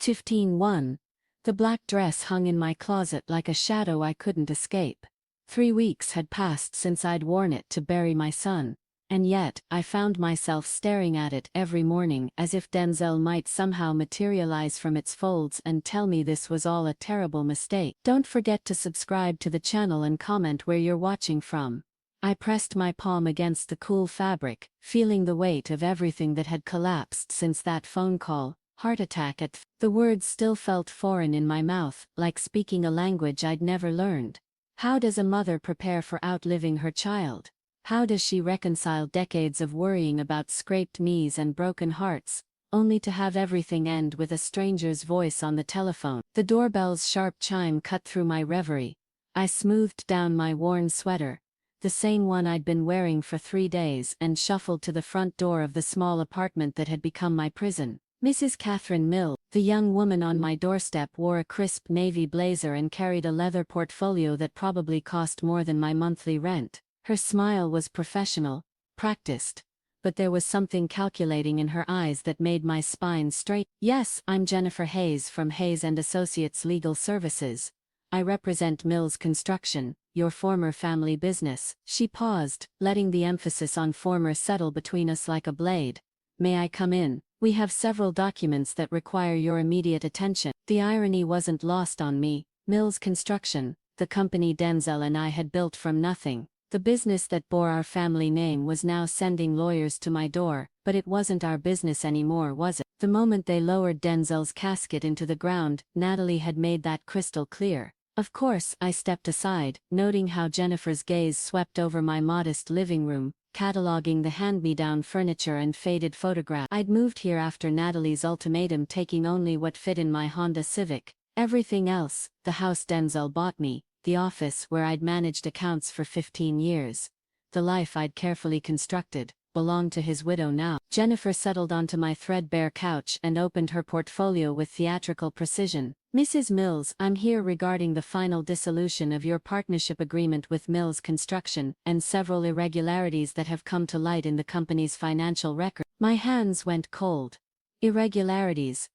15:1. The black dress hung in my closet like a shadow I couldn't escape. 3 weeks had passed since I'd worn it to bury my son, and yet I found myself staring at it every morning as if Denzel might somehow materialize from its folds and tell me this was all a terrible mistake. Don't forget to subscribe to the channel and comment where you're watching from. I pressed my palm against the cool fabric, feeling the weight of everything that had collapsed since that phone call. Heart attack at the words still felt foreign in my mouth, like speaking a language I'd never learned. How does a mother prepare for outliving her child? How does she reconcile decades of worrying about scraped knees and broken hearts, only to have everything end with a stranger's voice on the telephone? The doorbell's sharp chime cut through my reverie. I smoothed down my worn sweater, the same one I'd been wearing for 3 days, and shuffled to the front door of the small apartment that had become my prison. Mrs. Catherine Mills, the young woman on my doorstep, wore a crisp navy blazer and carried a leather portfolio that probably cost more than my monthly rent. Her smile was professional, practiced, but there was something calculating in her eyes that made my spine straight. "Yes, I'm Jennifer Hayes from Hayes & Associates Legal Services. I represent Mills Construction, your former family business." She paused, letting the emphasis on former settle between us like a blade. "May I come in? We have several documents that require your immediate attention." The irony wasn't lost on me. Mills Construction, the company Denzel and I had built from nothing, the business that bore our family name, was now sending lawyers to my door, but it wasn't our business anymore, was it? The moment they lowered Denzel's casket into the ground, Natalie had made that crystal clear. Of course, I stepped aside, noting how Jennifer's gaze swept over my modest living room, cataloging the hand-me-down furniture and faded photographs. I'd moved here after Natalie's ultimatum, taking only what fit in my Honda Civic. Everything else, the house Denzel bought me, the office where I'd managed accounts for 15 years, the life I'd carefully constructed, belonged to his widow now. Jennifer settled onto my threadbare couch and opened her portfolio with theatrical precision. "Mrs. Mills, I'm here regarding the final dissolution of your partnership agreement with Mills Construction and several irregularities that have come to light in the company's financial record." My hands went cold. Irregularities.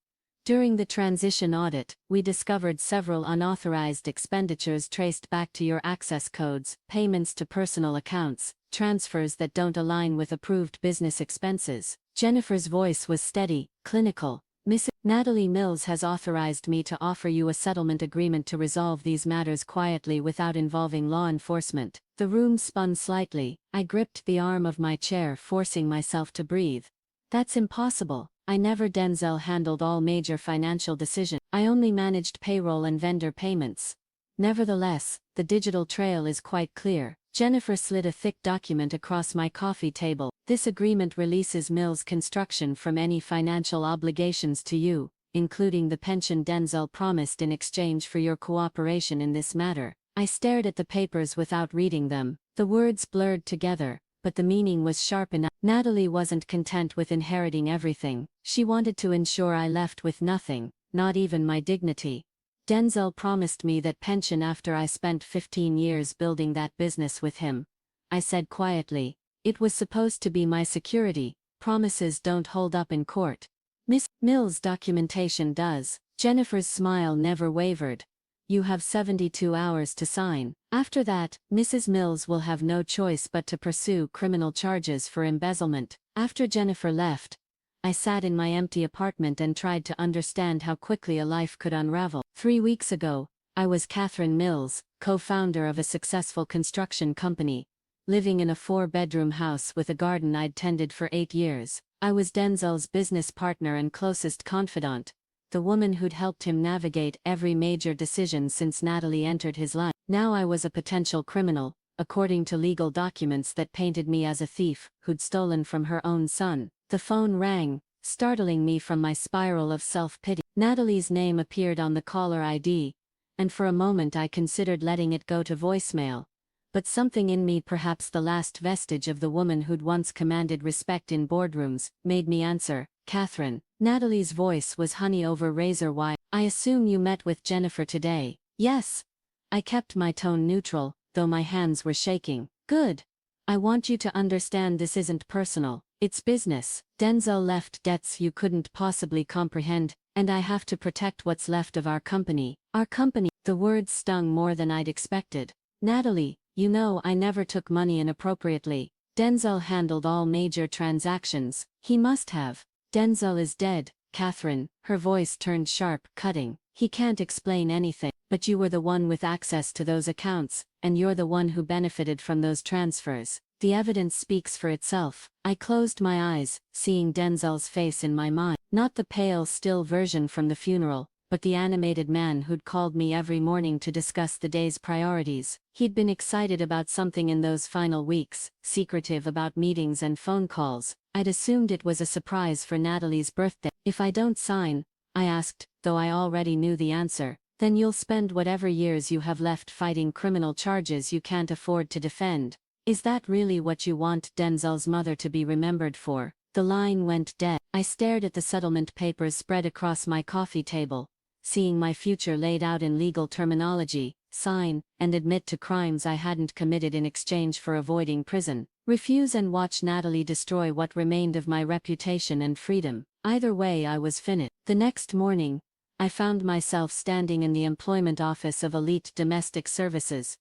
During the transition audit, we discovered several unauthorized expenditures traced back to your access codes, payments to personal accounts, transfers that don't align with approved business expenses. Jennifer's voice was steady, clinical. "Miss Natalie Mills has authorized me to offer you a settlement agreement to resolve these matters quietly without involving law enforcement." The room spun slightly. I gripped the arm of my chair, forcing myself to breathe. "That's impossible. Denzel handled all major financial decisions. I only managed payroll and vendor payments." "Nevertheless, the digital trail is quite clear." Jennifer slid a thick document across my coffee table. "This agreement releases Mills Construction from any financial obligations to you, including the pension Denzel promised in exchange for your cooperation in this matter." I stared at the papers without reading them. The words blurred together, but the meaning was sharp enough. Natalie wasn't content with inheriting everything. She wanted to ensure I left with nothing, not even my dignity. "Denzel promised me that pension after I spent 15 years building that business with him," I said quietly. "It was supposed to be my security. Promises don't hold up in court. Miss Mills' documentation does." Jennifer's smile never wavered. "You have 72 hours to sign. After that, Mrs. Mills will have no choice but to pursue criminal charges for embezzlement." After Jennifer left, I sat in my empty apartment and tried to understand how quickly a life could unravel. 3 weeks ago, I was Catherine Mills, co-founder of a successful construction company, living in a 4-bedroom house with a garden I'd tended for 8 years. I was Denzel's business partner and closest confidant, the woman who'd helped him navigate every major decision since Natalie entered his life. Now I was a potential criminal, according to legal documents that painted me as a thief who'd stolen from her own son. The phone rang, startling me from my spiral of self-pity. Natalie's name appeared on the caller ID, and for a moment I considered letting it go to voicemail. But something in me, perhaps the last vestige of the woman who'd once commanded respect in boardrooms, made me answer. "Catherine." Natalie's voice was honey over razor wire. "I assume you met with Jennifer today." "Yes." I kept my tone neutral, though my hands were shaking. "Good. I want you to understand this isn't personal. It's business. Denzel left debts you couldn't possibly comprehend, and I have to protect what's left of our company. Our company. The words stung more than I'd expected. Natalie, you know I never took money inappropriately. Denzel handled all major transactions. He must have. Denzel is dead, Catherine. Her voice turned sharp, cutting. He can't explain anything. But you were the one with access to those accounts, and you're the one who benefited from those transfers. The evidence speaks for itself. I closed my eyes, seeing Denzel's face in my mind. Not the pale, still version from the funeral, but the animated man who'd called me every morning to discuss the day's priorities. He'd been excited about something in those final weeks, secretive about meetings and phone calls. I'd assumed it was a surprise for Natalie's birthday. If I don't sign, I asked, though I already knew the answer, then you'll spend whatever years you have left fighting criminal charges you can't afford to defend. Is that really what you want Denzel's mother to be remembered for? The line went dead. I stared at the settlement papers spread across my coffee table, seeing my future laid out in legal terminology: sign, and admit to crimes I hadn't committed in exchange for avoiding prison. Refuse and watch Natalie destroy what remained of my reputation and freedom. Either way I was finished. The next morning, I found myself standing in the employment office of Elite Domestic Services,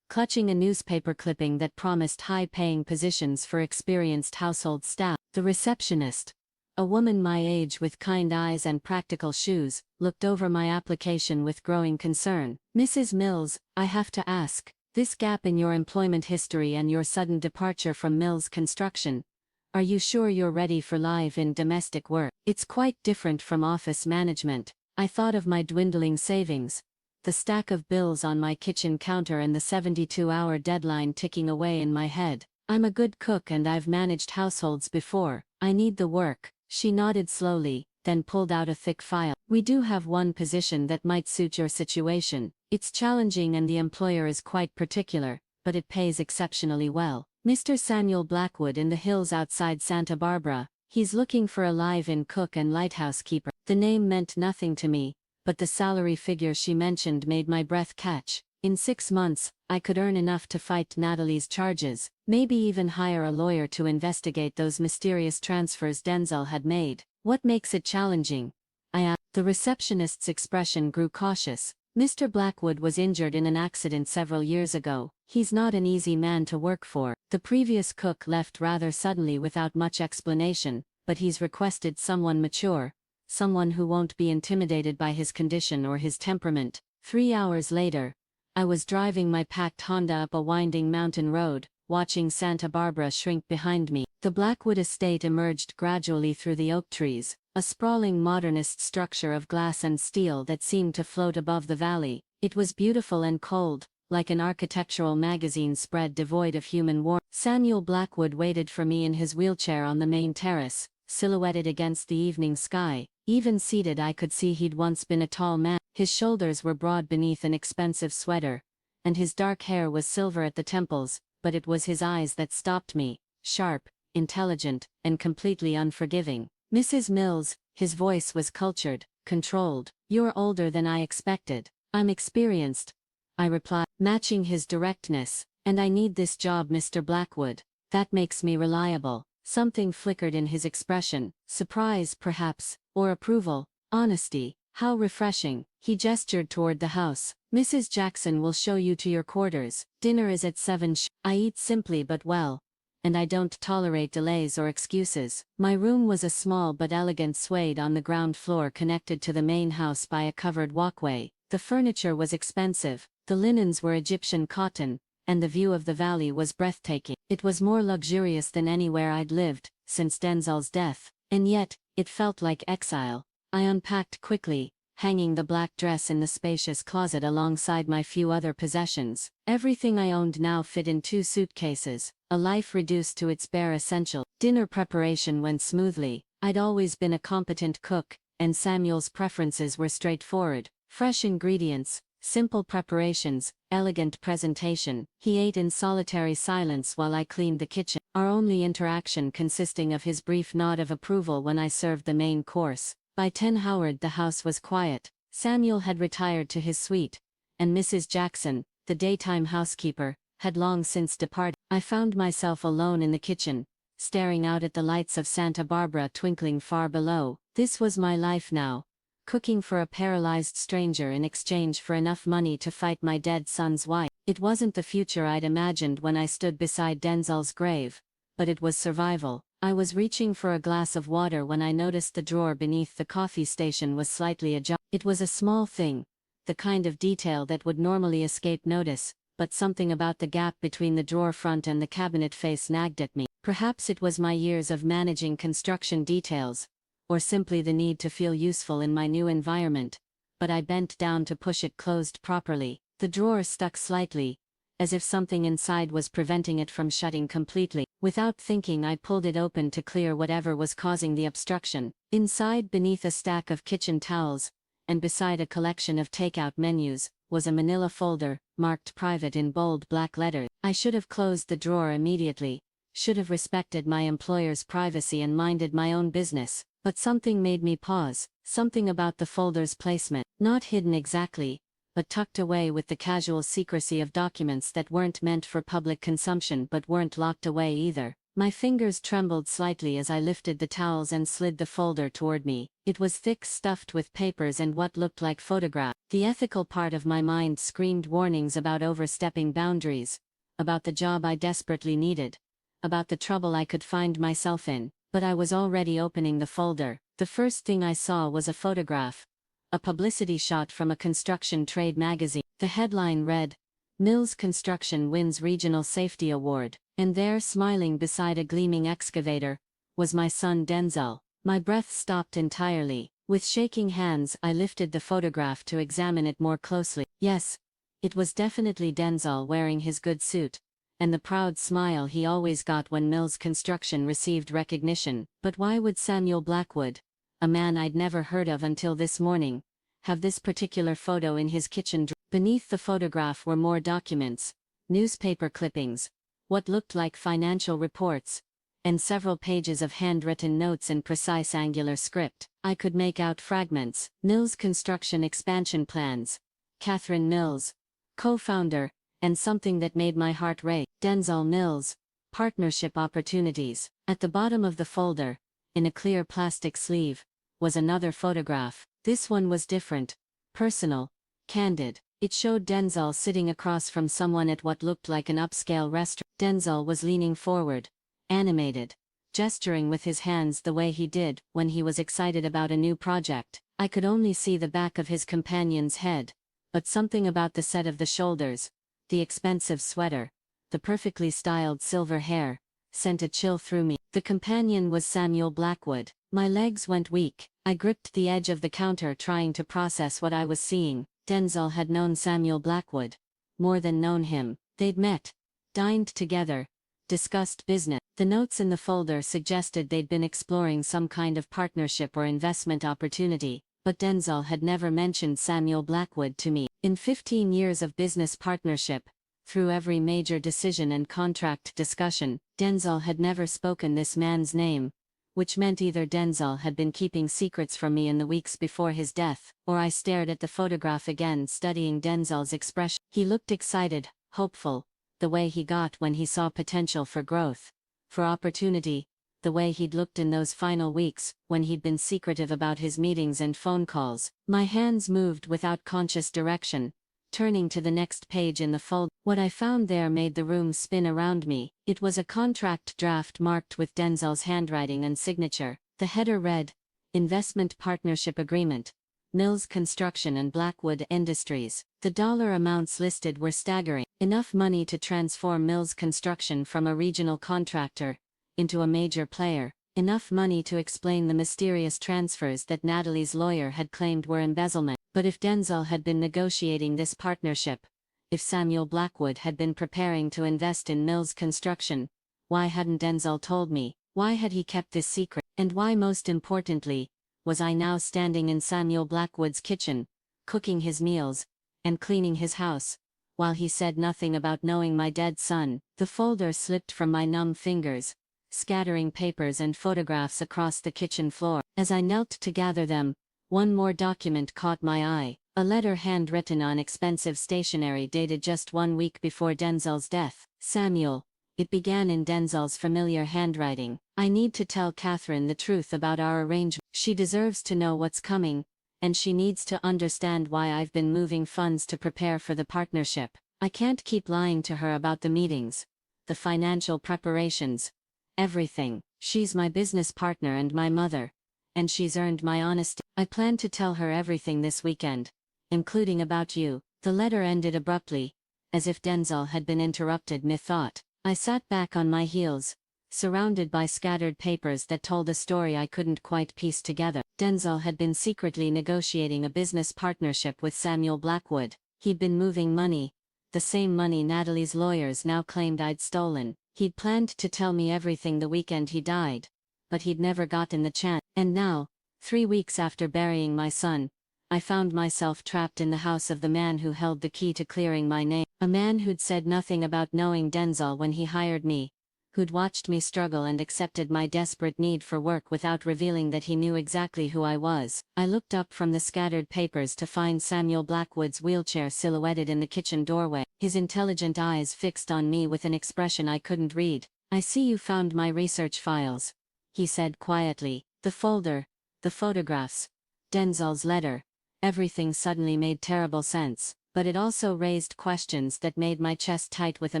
clutching a newspaper clipping that promised high-paying positions for experienced household staff. The receptionist, a woman my age with kind eyes and practical shoes, looked over my application with growing concern. "Mrs. Mills, I have to ask, this gap in your employment history and your sudden departure from Mills Construction, are you sure you're ready for live-in domestic work? It's quite different from office management." I thought of my dwindling savings, the stack of bills on my kitchen counter and the 72-hour deadline ticking away in my head. "I'm a good cook and I've managed households before. I need the work." She nodded slowly, then pulled out a thick file. "We do have one position that might suit your situation. It's challenging and the employer is quite particular, but it pays exceptionally well. Mr. Samuel Blackwood in the hills outside Santa Barbara. He's looking for a live-in cook and lighthouse keeper." The name meant nothing to me, but the salary figure she mentioned made my breath catch. In 6 months, I could earn enough to fight Natalie's charges, maybe even hire a lawyer to investigate those mysterious transfers Denzel had made. "What makes it challenging?" I asked. The receptionist's expression grew cautious. "Mr. Blackwood was injured in an accident several years ago. He's not an easy man to work for. The previous cook left rather suddenly without much explanation, but he's requested someone mature, someone who won't be intimidated by his condition or his temperament." 3 hours later, I was driving my packed Honda up a winding mountain road, watching Santa Barbara shrink behind me. The Blackwood estate emerged gradually through the oak trees, a sprawling modernist structure of glass and steel that seemed to float above the valley. It was beautiful and cold, like an architectural magazine spread devoid of human warmth. Samuel Blackwood waited for me in his wheelchair on the main terrace, silhouetted against the evening sky. Even seated I could see he'd once been a tall man. His shoulders were broad beneath an expensive sweater, and his dark hair was silver at the temples, but it was his eyes that stopped me, sharp, intelligent, and completely unforgiving. "Mrs. Mills," his voice was cultured, controlled. "You're older than I expected." "I'm experienced," I replied, matching his directness, "and I need this job, Mr. Blackwood. That makes me reliable." Something flickered in his expression, surprise perhaps, or approval. Honesty. How refreshing. He gestured toward the house. "Mrs. Jackson will show you to your quarters. Dinner is at 7. I eat simply but well, and I don't tolerate delays or excuses." My room was a small but elegant suite on the ground floor connected to the main house by a covered walkway. The furniture was expensive, the linens were Egyptian cotton, and the view of the valley was breathtaking. It was more luxurious than anywhere I'd lived since Denzel's death, and yet, it felt like exile. I unpacked quickly, hanging the black dress in the spacious closet alongside my few other possessions. Everything I owned now fit in 2 suitcases, a life reduced to its bare essential. Dinner preparation went smoothly. I'd always been a competent cook, and Samuel's preferences were straightforward: fresh ingredients, simple preparations, elegant presentation. He ate in solitary silence while I cleaned the kitchen, our only interaction consisting of his brief nod of approval when I served the main course. By 10 Howard the house was quiet. Samuel had retired to his suite, and Mrs. Jackson, the daytime housekeeper, had long since departed. I found myself alone in the kitchen, staring out at the lights of Santa Barbara twinkling far below. This was my life now. Cooking for a paralyzed stranger in exchange for enough money to fight my dead son's wife. It wasn't the future I'd imagined when I stood beside Denzel's grave, but it was survival. I was reaching for a glass of water when I noticed the drawer beneath the coffee station was slightly ajar. It was a small thing, the kind of detail that would normally escape notice, but something about the gap between the drawer front and the cabinet face nagged at me. Perhaps it was my years of managing construction details, or simply the need to feel useful in my new environment, but I bent down to push it closed properly. The drawer stuck slightly, as if something inside was preventing it from shutting completely. Without thinking, I pulled it open to clear whatever was causing the obstruction. Inside, beneath a stack of kitchen towels, and beside a collection of takeout menus, was a manila folder, marked private in bold black letters. I should have closed the drawer immediately, should have respected my employer's privacy and minded my own business, but something made me pause, something about the folder's placement. Not hidden exactly, but tucked away with the casual secrecy of documents that weren't meant for public consumption but weren't locked away either. My fingers trembled slightly as I lifted the towels and slid the folder toward me. It was thick, stuffed with papers and what looked like photographs. The ethical part of my mind screamed warnings about overstepping boundaries, about the job I desperately needed, about the trouble I could find myself in, but I was already opening the folder. The first thing I saw was a photograph, a publicity shot from a construction trade magazine. The headline read, "Mills Construction Wins Regional Safety Award," and there, smiling beside a gleaming excavator, was my son Denzel. My breath stopped entirely. With shaking hands, I lifted the photograph to examine it more closely. Yes, it was definitely Denzel wearing his good suit, and the proud smile he always got when Mills Construction received recognition. But why would Samuel Blackwood, a man I'd never heard of until this morning, have this particular photo in his kitchen drawer? Beneath the photograph were more documents, newspaper clippings, what looked like financial reports, and several pages of handwritten notes in precise angular script. I could make out fragments. Mills Construction expansion plans, Catherine Mills, co-founder, and something that made my heart race. Denzel Mills, partnership opportunities. At the bottom of the folder, in a clear plastic sleeve, was another photograph. This one was different, personal, candid. It showed Denzel sitting across from someone at what looked like an upscale restaurant. Denzel was leaning forward, animated, gesturing with his hands the way he did when he was excited about a new project. I could only see the back of his companion's head, but something about the set of the shoulders, the expensive sweater, the perfectly styled silver hair, sent a chill through me. The companion was Samuel Blackwood. My legs went weak. I gripped the edge of the counter trying to process what I was seeing. Denzel had known Samuel Blackwood. More than known him. They'd met, dined together, discussed business. The notes in the folder suggested they'd been exploring some kind of partnership or investment opportunity, but Denzel had never mentioned Samuel Blackwood to me. In 15 years of business partnership, through every major decision and contract discussion, Denzel had never spoken this man's name, which meant either Denzel had been keeping secrets from me in the weeks before his death, or I stared at the photograph again, studying Denzel's expression. He looked excited, hopeful, the way he got when he saw potential for growth, for opportunity, the way he'd looked in those final weeks, when he'd been secretive about his meetings and phone calls. My hands moved without conscious direction, turning to the next page in the folder. What I found there made the room spin around me. It was a contract draft marked with Denzel's handwriting and signature. The header read, "Investment Partnership Agreement, Mills Construction and Blackwood Industries." The dollar amounts listed were staggering. Enough money to transform Mills Construction from a regional contractor into a major player. Enough money to explain the mysterious transfers that Natalie's lawyer had claimed were embezzlement. But if Denzel had been negotiating this partnership, if Samuel Blackwood had been preparing to invest in Mills Construction, why hadn't Denzel told me? Why had he kept this secret? And why, most importantly, was I now standing in Samuel Blackwood's kitchen, cooking his meals, and cleaning his house, while he said nothing about knowing my dead son? The folder slipped from my numb fingers, scattering papers and photographs across the kitchen floor. As I knelt to gather them, one more document caught my eye, a letter handwritten on expensive stationery dated just 1 week before Denzel's death. "Samuel, It began in Denzel's familiar handwriting. I need to tell Catherine the truth about our arrangement. She deserves to know what's coming, and she needs to understand why I've been moving funds to prepare for the partnership. I can't keep lying to her about the meetings, the financial preparations, everything. She's my business partner and my mother, and she's earned my honesty. I plan to tell her everything this weekend, including about you. The letter ended abruptly, as if Denzel had been interrupted mid-thought. I sat back on my heels, surrounded by scattered papers that told a story I couldn't quite piece together. Denzel had been secretly negotiating a business partnership with Samuel Blackwood. He'd been moving money, the same money Natalie's lawyers now claimed I'd stolen. He'd planned to tell me everything the weekend he died, but he'd never gotten the chance. And now, 3 weeks after burying my son, I found myself trapped in the house of the man who held the key to clearing my name. A man who'd said nothing about knowing Denzel when he hired me, who'd watched me struggle and accepted my desperate need for work without revealing that he knew exactly who I was. I looked up from the scattered papers to find Samuel Blackwood's wheelchair silhouetted in the kitchen doorway, his intelligent eyes fixed on me with an expression I couldn't read. "I see you found my research files," he said quietly. The folder, the photographs, Denzel's letter, everything suddenly made terrible sense, but it also raised questions that made my chest tight with a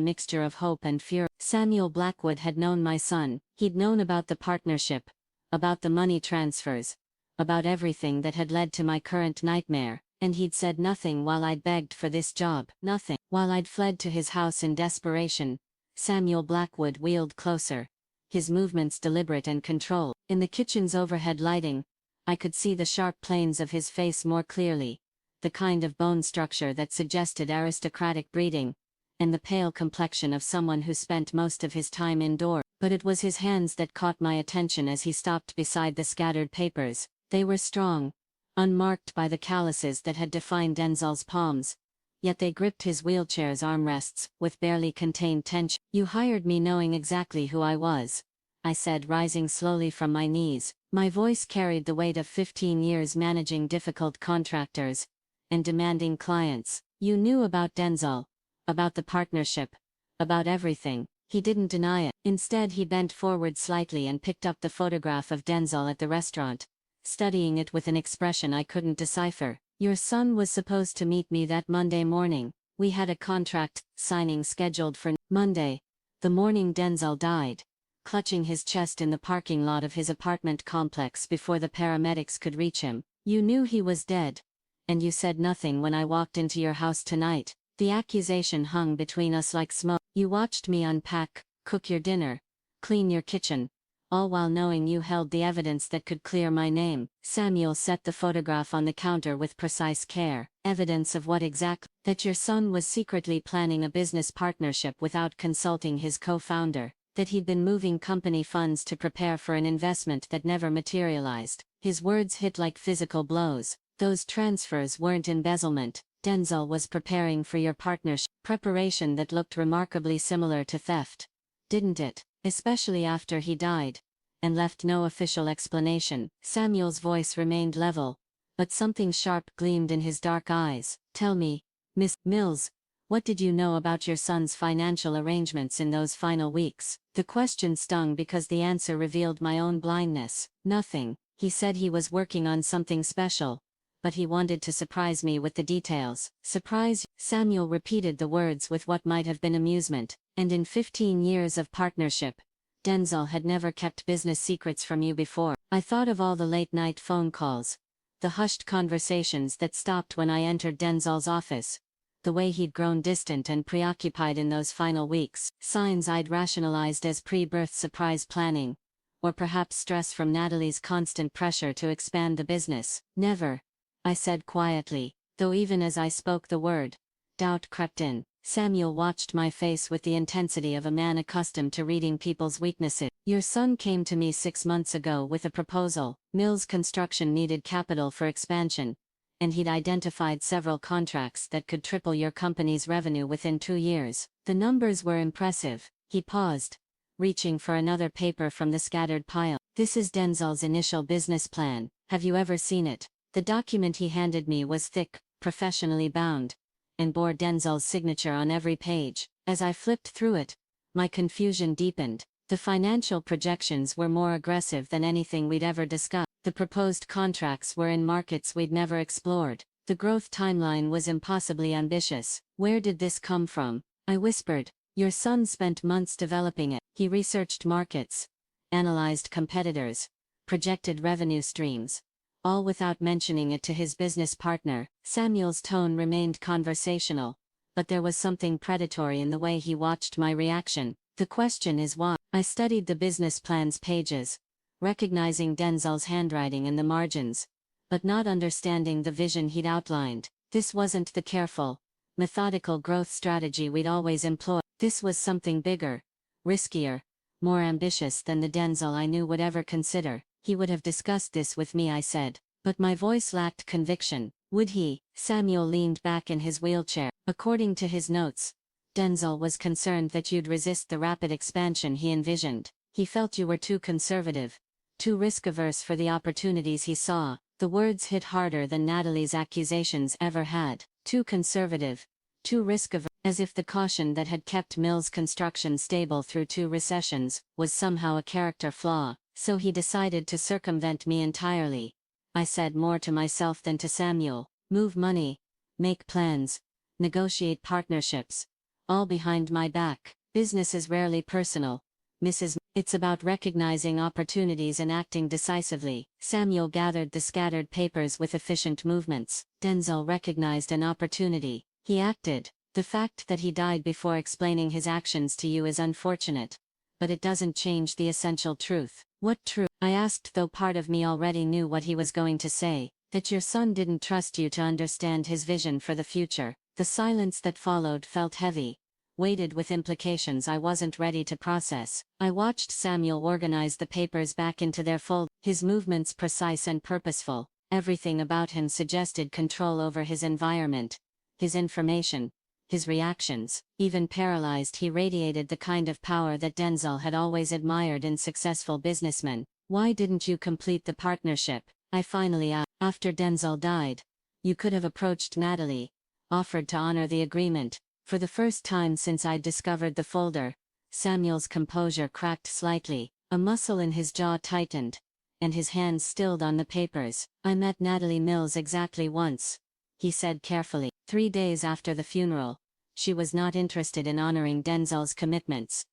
mixture of hope and fear. Samuel Blackwood had known my son. He'd known about the partnership, about the money transfers, about everything that had led to my current nightmare, and he'd said nothing while I'd begged for this job. Nothing. While I'd fled to his house in desperation, Samuel Blackwood wheeled closer, his movements deliberate and controlled. In the kitchen's overhead lighting, I could see the sharp planes of his face more clearly, the kind of bone structure that suggested aristocratic breeding, and the pale complexion of someone who spent most of his time indoors. But it was his hands that caught my attention as he stopped beside the scattered papers. They were strong, unmarked by the calluses that had defined Denzel's palms, yet they gripped his wheelchair's armrests with barely contained tension. "You hired me knowing exactly who I was," I said, rising slowly from my knees. My voice carried the weight of 15 years managing difficult contractors and demanding clients. "You knew about Denzel, about the partnership, about everything." He didn't deny it. Instead, he bent forward slightly and picked up the photograph of Denzel at the restaurant, studying it with an expression I couldn't decipher. "Your son was supposed to meet me that Monday morning. We had a contract signing scheduled for Monday, the morning Denzel died, clutching his chest in the parking lot of his apartment complex before the paramedics could reach him. You knew he was dead, and you said nothing when I walked into your house tonight. The accusation hung between us like smoke. You watched me unpack, cook your dinner, clean your kitchen, all while knowing you held the evidence that could clear my name." Samuel set the photograph on the counter with precise care. "Evidence of what exactly?" "That your son was secretly planning a business partnership without consulting his co-founder. That he'd been moving company funds to prepare for an investment that never materialized." His words hit like physical blows. "Those transfers weren't embezzlement. Denzel was preparing for your partnership." Preparation that looked remarkably similar to theft, didn't it? Especially after he died, and left no official explanation. Samuel's voice remained level, but something sharp gleamed in his dark eyes. "Tell me, Miss Mills, what did you know about your son's financial arrangements in those final weeks?" The question stung because the answer revealed my own blindness. "Nothing. He said he was working on something special, but he wanted to surprise me with the details." "Surprise?" Samuel repeated the words with what might have been amusement. "And in 15 years of partnership, Denzel had never kept business secrets from you before." I thought of all the late-night phone calls, the hushed conversations that stopped when I entered Denzel's office, the way he'd grown distant and preoccupied in those final weeks. Signs I'd rationalized as pre-birth surprise planning, or perhaps stress from Natalie's constant pressure to expand the business. "Never," I said quietly, though even as I spoke the word, doubt crept in. Samuel watched my face with the intensity of a man accustomed to reading people's weaknesses. "Your son came to me 6 months ago with a proposal. Mills Construction needed capital for expansion, and he'd identified several contracts that could triple your company's revenue within 2 years. The numbers were impressive." He paused, reaching for another paper from the scattered pile. "This is Denzel's initial business plan. Have you ever seen it?" The document he handed me was thick, professionally bound, and bore Denzel's signature on every page. As I flipped through it, My confusion deepened. The financial projections were more aggressive than anything we'd ever discussed. The proposed contracts were in markets we'd never explored. The growth timeline was impossibly ambitious. Where did this come from? I whispered. Your son spent months developing it. He researched markets, analyzed competitors, projected revenue streams, all without mentioning it to his business partner. Samuel's tone remained conversational, but there was something predatory in the way he watched my reaction. The question is why? I studied the business plan's pages, recognizing Denzel's handwriting in the margins, but not understanding the vision he'd outlined. This wasn't the careful, methodical growth strategy we'd always employed. This was something bigger, riskier, more ambitious than the Denzel I knew would ever consider. He would have discussed this with me, I said, but my voice lacked conviction. Would he? Samuel leaned back in his wheelchair. According to his notes, Denzel was concerned that you'd resist the rapid expansion he envisioned. He felt you were too conservative, too risk-averse for the opportunities he saw. The words hit harder than Natalie's accusations ever had. Too conservative, too risk-averse, as if the caution that had kept Mills Construction stable through 2 recessions was somehow a character flaw. So he decided to circumvent me entirely. I said, more to myself than to Samuel. Move money, make plans, negotiate partnerships, all behind my back. Business is rarely personal, Mrs. It's about recognizing opportunities and acting decisively. Samuel gathered the scattered papers with efficient movements. Denzel recognized an opportunity. He acted. The fact that he died before explaining his actions to you is unfortunate, but it doesn't change the essential truth. What truth? I asked, though part of me already knew what he was going to say. That your son didn't trust you to understand his vision for the future. The silence that followed felt heavy, weighted with implications I wasn't ready to process. I watched Samuel organize the papers back into their fold, his movements precise and purposeful. Everything about him suggested control over his environment, his information, his reactions. Even paralyzed, he radiated the kind of power that Denzel had always admired in successful businessmen. Why didn't you complete the partnership? I finally asked. After Denzel died, you could have approached Natalie, offered to honor the agreement. For the first time since I'd discovered the folder, Samuel's composure cracked slightly. A muscle in his jaw tightened, and his hands stilled on the papers. I met Natalie Mills exactly once, he said carefully. 3 days after the funeral. She was not interested in honoring Denzel's commitments.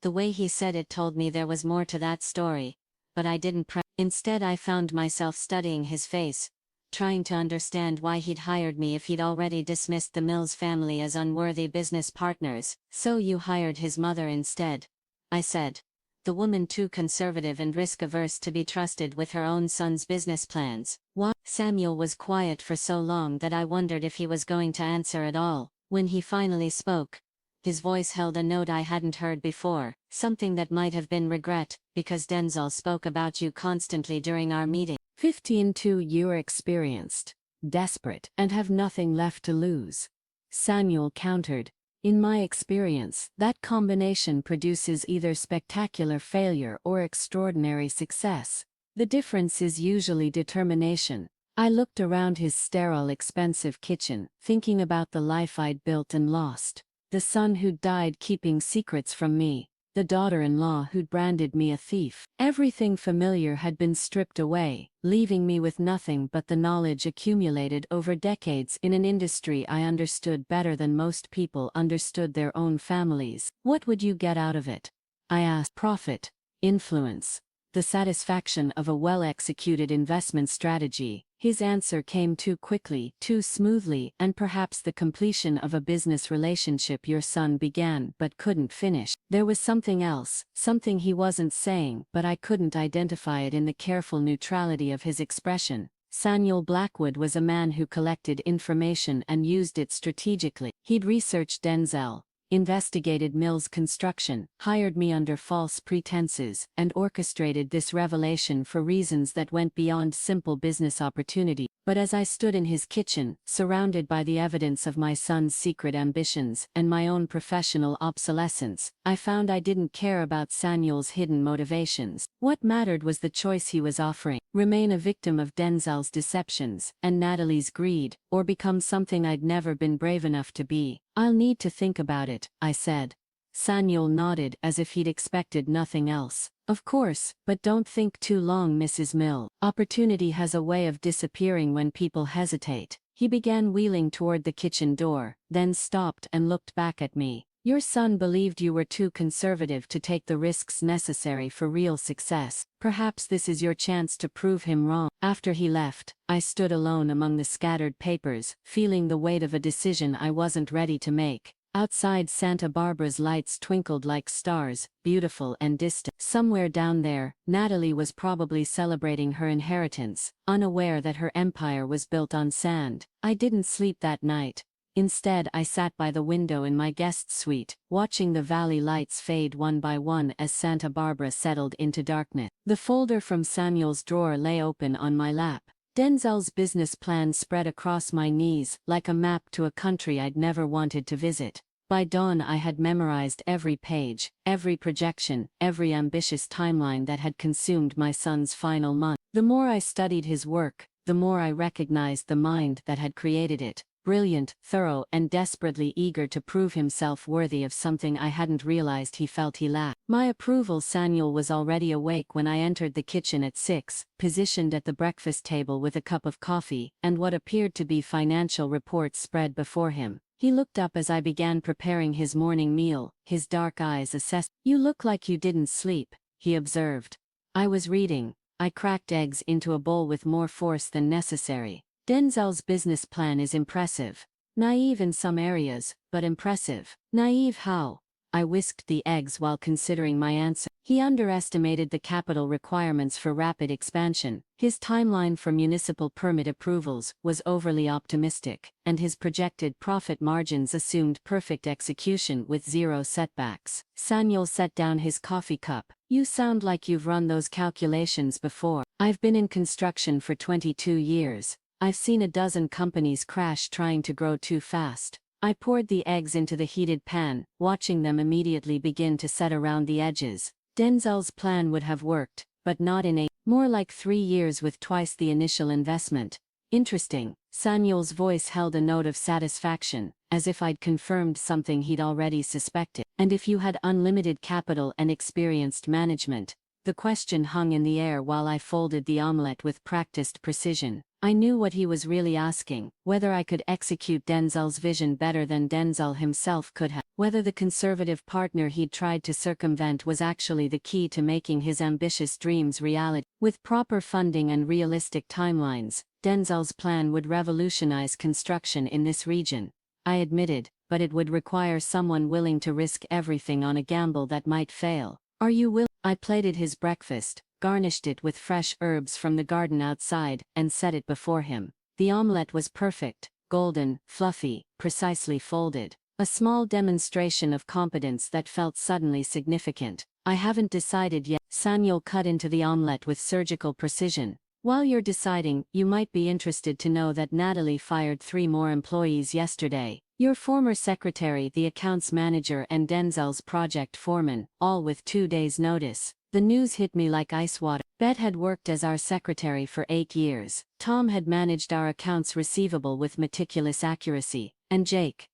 The way he said it told me there was more to that story, but I didn't press. Instead, I found myself studying his face, trying to understand why he'd hired me if he'd already dismissed the Mills family as unworthy business partners. So you hired his mother instead, I said. The woman too conservative and risk-averse to be trusted with her own son's business plans. Why? Samuel was quiet for so long that I wondered if he was going to answer at all. When he finally spoke, his voice held a note I hadn't heard before, something that might have been regret, because Denzel spoke about you constantly during our meeting. 15 you're experienced, desperate, and have nothing left to lose. Samuel countered. In my experience, that combination produces either spectacular failure or extraordinary success. The difference is usually determination. I looked around his sterile, expensive kitchen, thinking about the life I'd built and lost. The son who'd died keeping secrets from me. The daughter-in-law who'd branded me a thief. Everything familiar had been stripped away, leaving me with nothing but the knowledge accumulated over decades in an industry I understood better than most people understood their own families. What would you get out of it? I asked. Profit, influence, the satisfaction of a well-executed investment strategy. His answer came too quickly, too smoothly, and perhaps the completion of a business relationship your son began but couldn't finish. There was something else, something he wasn't saying, but I couldn't identify it in the careful neutrality of his expression. Samuel Blackwood was a man who collected information and used it strategically. He'd researched Denzel, investigated Mills Construction, hired me under false pretenses, and orchestrated this revelation for reasons that went beyond simple business opportunity. But as I stood in his kitchen, surrounded by the evidence of my son's secret ambitions and my own professional obsolescence, I found I didn't care about Samuel's hidden motivations. What mattered was the choice he was offering: remain a victim of Denzel's deceptions and Natalie's greed, or become something I'd never been brave enough to be. I'll need to think about it, I said. Samuel nodded as if he'd expected nothing else. Of course, but don't think too long, Mrs. Mill. Opportunity has a way of disappearing when people hesitate. He began wheeling toward the kitchen door, then stopped and looked back at me. Your son believed you were too conservative to take the risks necessary for real success. Perhaps this is your chance to prove him wrong. After he left, I stood alone among the scattered papers, feeling the weight of a decision I wasn't ready to make. Outside Santa Barbara's lights twinkled like stars, beautiful and distant. Somewhere down there, Natalie was probably celebrating her inheritance, unaware that her empire was built on sand. I didn't sleep that night. Instead, I sat by the window in my guest suite, watching the valley lights fade one by one as Santa Barbara settled into darkness. The folder from Samuel's drawer lay open on my lap. Denzel's business plan spread across my knees, like a map to a country I'd never wanted to visit. By dawn I had memorized every page, every projection, every ambitious timeline that had consumed my son's final month. The more I studied his work, the more I recognized the mind that had created it. Brilliant, thorough, and desperately eager to prove himself worthy of something I hadn't realized he felt he lacked. My approval. Samuel was already awake when I entered the kitchen at 6, positioned at the breakfast table with a cup of coffee, and what appeared to be financial reports spread before him. He looked up as I began preparing his morning meal, his dark eyes assessed. You look like you didn't sleep, he observed. I was reading. I cracked eggs into a bowl with more force than necessary. Denzel's business plan is impressive. Naive in some areas, but impressive. Naive how? I whisked the eggs while considering my answer. He underestimated the capital requirements for rapid expansion. His timeline for municipal permit approvals was overly optimistic, and his projected profit margins assumed perfect execution with zero setbacks. Samuel set down his coffee cup. You sound like you've run those calculations before. I've been in construction for 22 years. I've seen a dozen companies crash trying to grow too fast. I poured the eggs into the heated pan, watching them immediately begin to set around the edges. Denzel's plan would have worked, but not in more like 3 years with twice the initial investment. Interesting. Samuel's voice held a note of satisfaction, as if I'd confirmed something he'd already suspected. And if you had unlimited capital and experienced management? The question hung in the air while I folded the omelette with practiced precision. I knew what he was really asking, whether I could execute Denzel's vision better than Denzel himself could have, whether the conservative partner he'd tried to circumvent was actually the key to making his ambitious dreams reality. With proper funding and realistic timelines, Denzel's plan would revolutionize construction in this region. I admitted, but it would require someone willing to risk everything on a gamble that might fail. Are you willing? I plated his breakfast, garnished it with fresh herbs from the garden outside, and set it before him. The omelette was perfect, golden, fluffy, precisely folded. A small demonstration of competence that felt suddenly significant. I haven't decided yet. Samuel cut into the omelette with surgical precision. While you're deciding, you might be interested to know that Natalie fired 3 more employees yesterday. Your former secretary, the accounts manager, and Denzel's project foreman, all with 2 days' notice. The news hit me like ice water. Bet had worked as our secretary for 8 years. Tom had managed our accounts receivable with meticulous accuracy. And Jake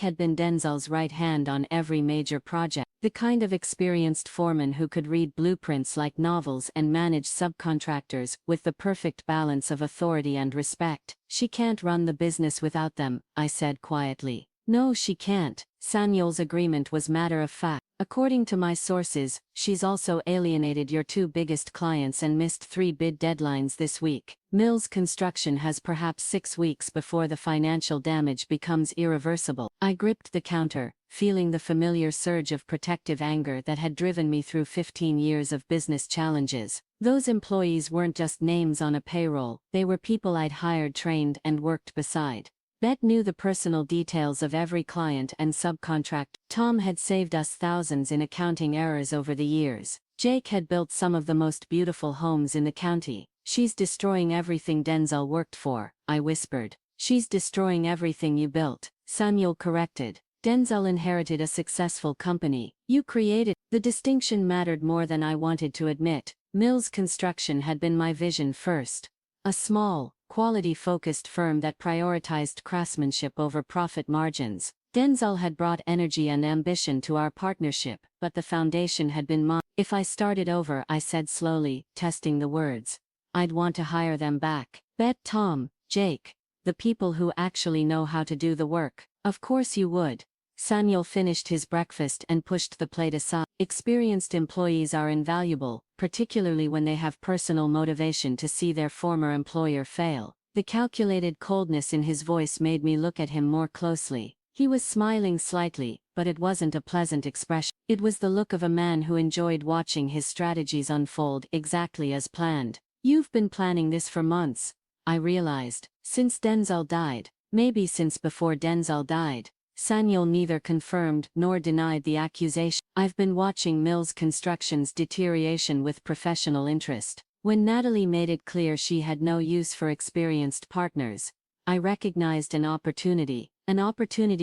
had been Denzel's right hand on every major project. The kind of experienced foreman who could read blueprints like novels and manage subcontractors with the perfect balance of authority and respect. She can't run the business without them, I said quietly. No, she can't. Samuel's agreement was matter of fact. According to my sources, she's also alienated your 2 biggest clients and missed 3 bid deadlines this week. Mills Construction has perhaps 6 weeks before the financial damage becomes irreversible. I gripped the counter, feeling the familiar surge of protective anger that had driven me through 15 years of business challenges. Those employees weren't just names on a payroll, they were people I'd hired, trained, and worked beside. Bet knew the personal details of every client and subcontract. Tom had saved us thousands in accounting errors over the years. Jake had built some of the most beautiful homes in the county. She's destroying everything Denzel worked for, I whispered. She's destroying everything you built, Samuel corrected. Denzel inherited a successful company. You created. The distinction mattered more than I wanted to admit. Mills Construction had been my vision first. A small, quality-focused firm that prioritized craftsmanship over profit margins. Denzel had brought energy and ambition to our partnership, but the foundation had been mine. If I started over, I said slowly, testing the words, I'd want to hire them back. Bet Tom, Jake, the people who actually know how to do the work. Of course you would. Samuel finished his breakfast and pushed the plate aside. Experienced employees are invaluable, particularly when they have personal motivation to see their former employer fail. The calculated coldness in his voice made me look at him more closely. He was smiling slightly, but it wasn't a pleasant expression. It was the look of a man who enjoyed watching his strategies unfold exactly as planned. You've been planning this for months, I realized, since Denzel died, maybe since before Denzel died. Samuel neither confirmed nor denied the accusation. I've been watching Mills Construction's deterioration with professional interest. When Natalie made it clear she had no use for experienced partners, I recognized an opportunity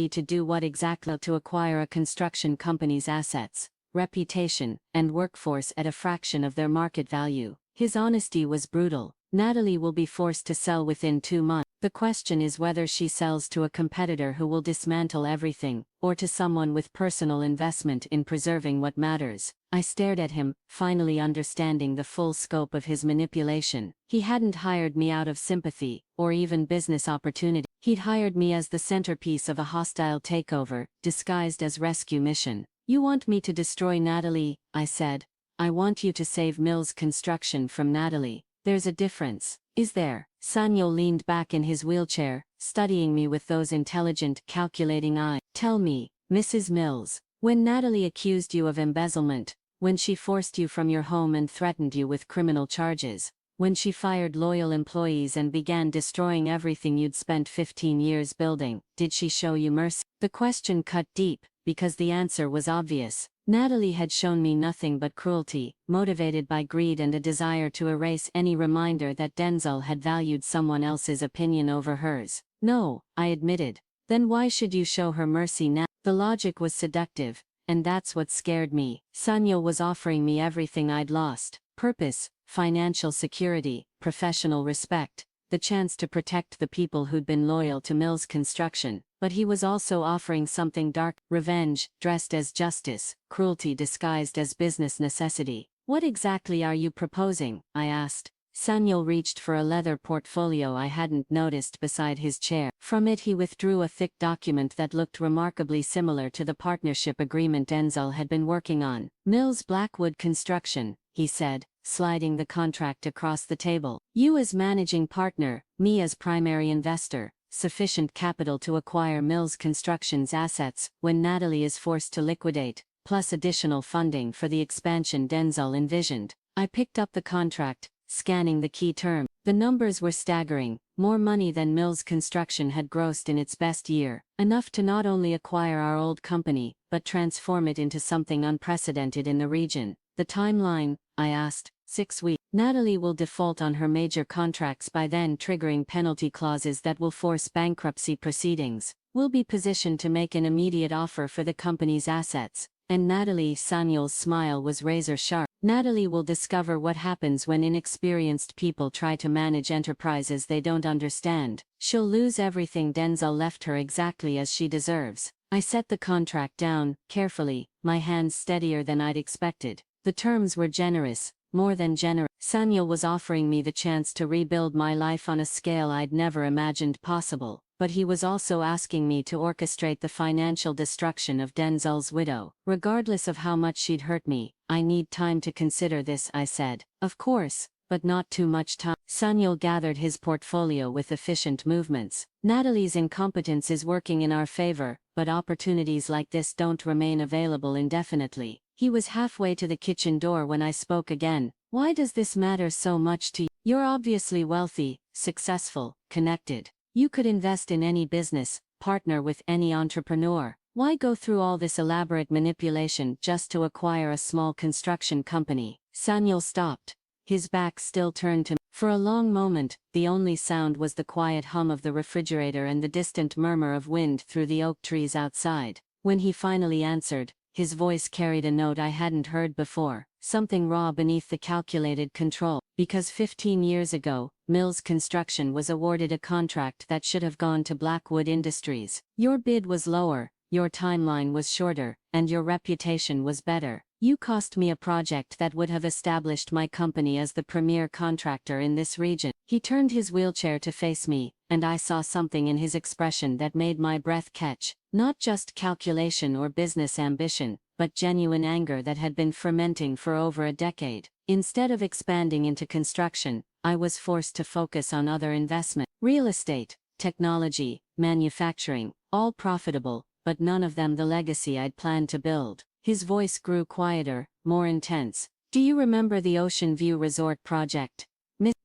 to do what exactly? To acquire a construction company's assets, reputation, and workforce at a fraction of their market value. His honesty was brutal. Natalie will be forced to sell within 2 months. The question is whether she sells to a competitor who will dismantle everything, or to someone with personal investment in preserving what matters. I stared at him, finally understanding the full scope of his manipulation. He hadn't hired me out of sympathy, or even business opportunity. He'd hired me as the centerpiece of a hostile takeover, disguised as rescue mission. You want me to destroy Natalie, I said. I want you to save Mills Construction from Natalie. There's a difference, is there? Samuel leaned back in his wheelchair, studying me with those intelligent, calculating eyes. Tell me, Mrs. Mills, when Natalie accused you of embezzlement, when she forced you from your home and threatened you with criminal charges, when she fired loyal employees and began destroying everything you'd spent 15 years building, did she show you mercy? The question cut deep, because the answer was obvious. Natalie had shown me nothing but cruelty, motivated by greed and a desire to erase any reminder that Denzel had valued someone else's opinion over hers. No, I admitted. Then why should you show her mercy now? The logic was seductive, and that's what scared me. Samuel was offering me everything I'd lost: purpose, financial security, professional respect, the chance to protect the people who'd been loyal to Mills Construction. But he was also offering something dark: revenge, dressed as justice, cruelty disguised as business necessity. What exactly are you proposing? I asked. Samuel reached for a leather portfolio I hadn't noticed beside his chair. From it he withdrew a thick document that looked remarkably similar to the partnership agreement Denzel had been working on. Mills Blackwood Construction, he said, sliding the contract across the table. You as managing partner, me as primary investor. Sufficient capital to acquire Mills Construction's assets when Natalie is forced to liquidate, plus additional funding for the expansion Denzel envisioned. I picked up the contract, scanning the key term. The numbers were staggering: more money than Mills Construction had grossed in its best year, enough to not only acquire our old company, but transform it into something unprecedented in the region. The timeline? I asked. 6 weeks. Natalie will default on her major contracts by then, triggering penalty clauses that will force bankruptcy proceedings. We'll be positioned to make an immediate offer for the company's assets. And Natalie, Samuel's smile was razor sharp. Natalie will discover what happens when inexperienced people try to manage enterprises they don't understand. She'll lose everything Denzel left her exactly as she deserves. I set the contract down, carefully, my hands steadier than I'd expected. The terms were generous. More than generous. Samuel was offering me the chance to rebuild my life on a scale I'd never imagined possible, but he was also asking me to orchestrate the financial destruction of Denzel's widow. Regardless of how much she'd hurt me, I need time to consider this, I said. Of course, but not too much time. Samuel gathered his portfolio with efficient movements. Natalie's incompetence is working in our favor, but opportunities like this don't remain available indefinitely. He was halfway to the kitchen door when I spoke again. Why does this matter so much to you? You're obviously wealthy, successful, connected. You could invest in any business, partner with any entrepreneur. Why go through all this elaborate manipulation just to acquire a small construction company? Samuel stopped, his back still turned to me. For a long moment, the only sound was the quiet hum of the refrigerator and the distant murmur of wind through the oak trees outside. When he finally answered, his voice carried a note I hadn't heard before, something raw beneath the calculated control. Because 15 years ago, Mills Construction was awarded a contract that should have gone to Blackwood Industries. Your bid was lower, your timeline was shorter, and your reputation was better. You cost me a project that would have established my company as the premier contractor in this region. He turned his wheelchair to face me, and I saw something in his expression that made my breath catch. Not just calculation or business ambition, but genuine anger that had been fermenting for over a decade. Instead of expanding into construction, I was forced to focus on other investments. Real estate, technology, manufacturing, all profitable, but none of them the legacy I'd planned to build. His voice grew quieter, more intense. Do you remember the Ocean View Resort project?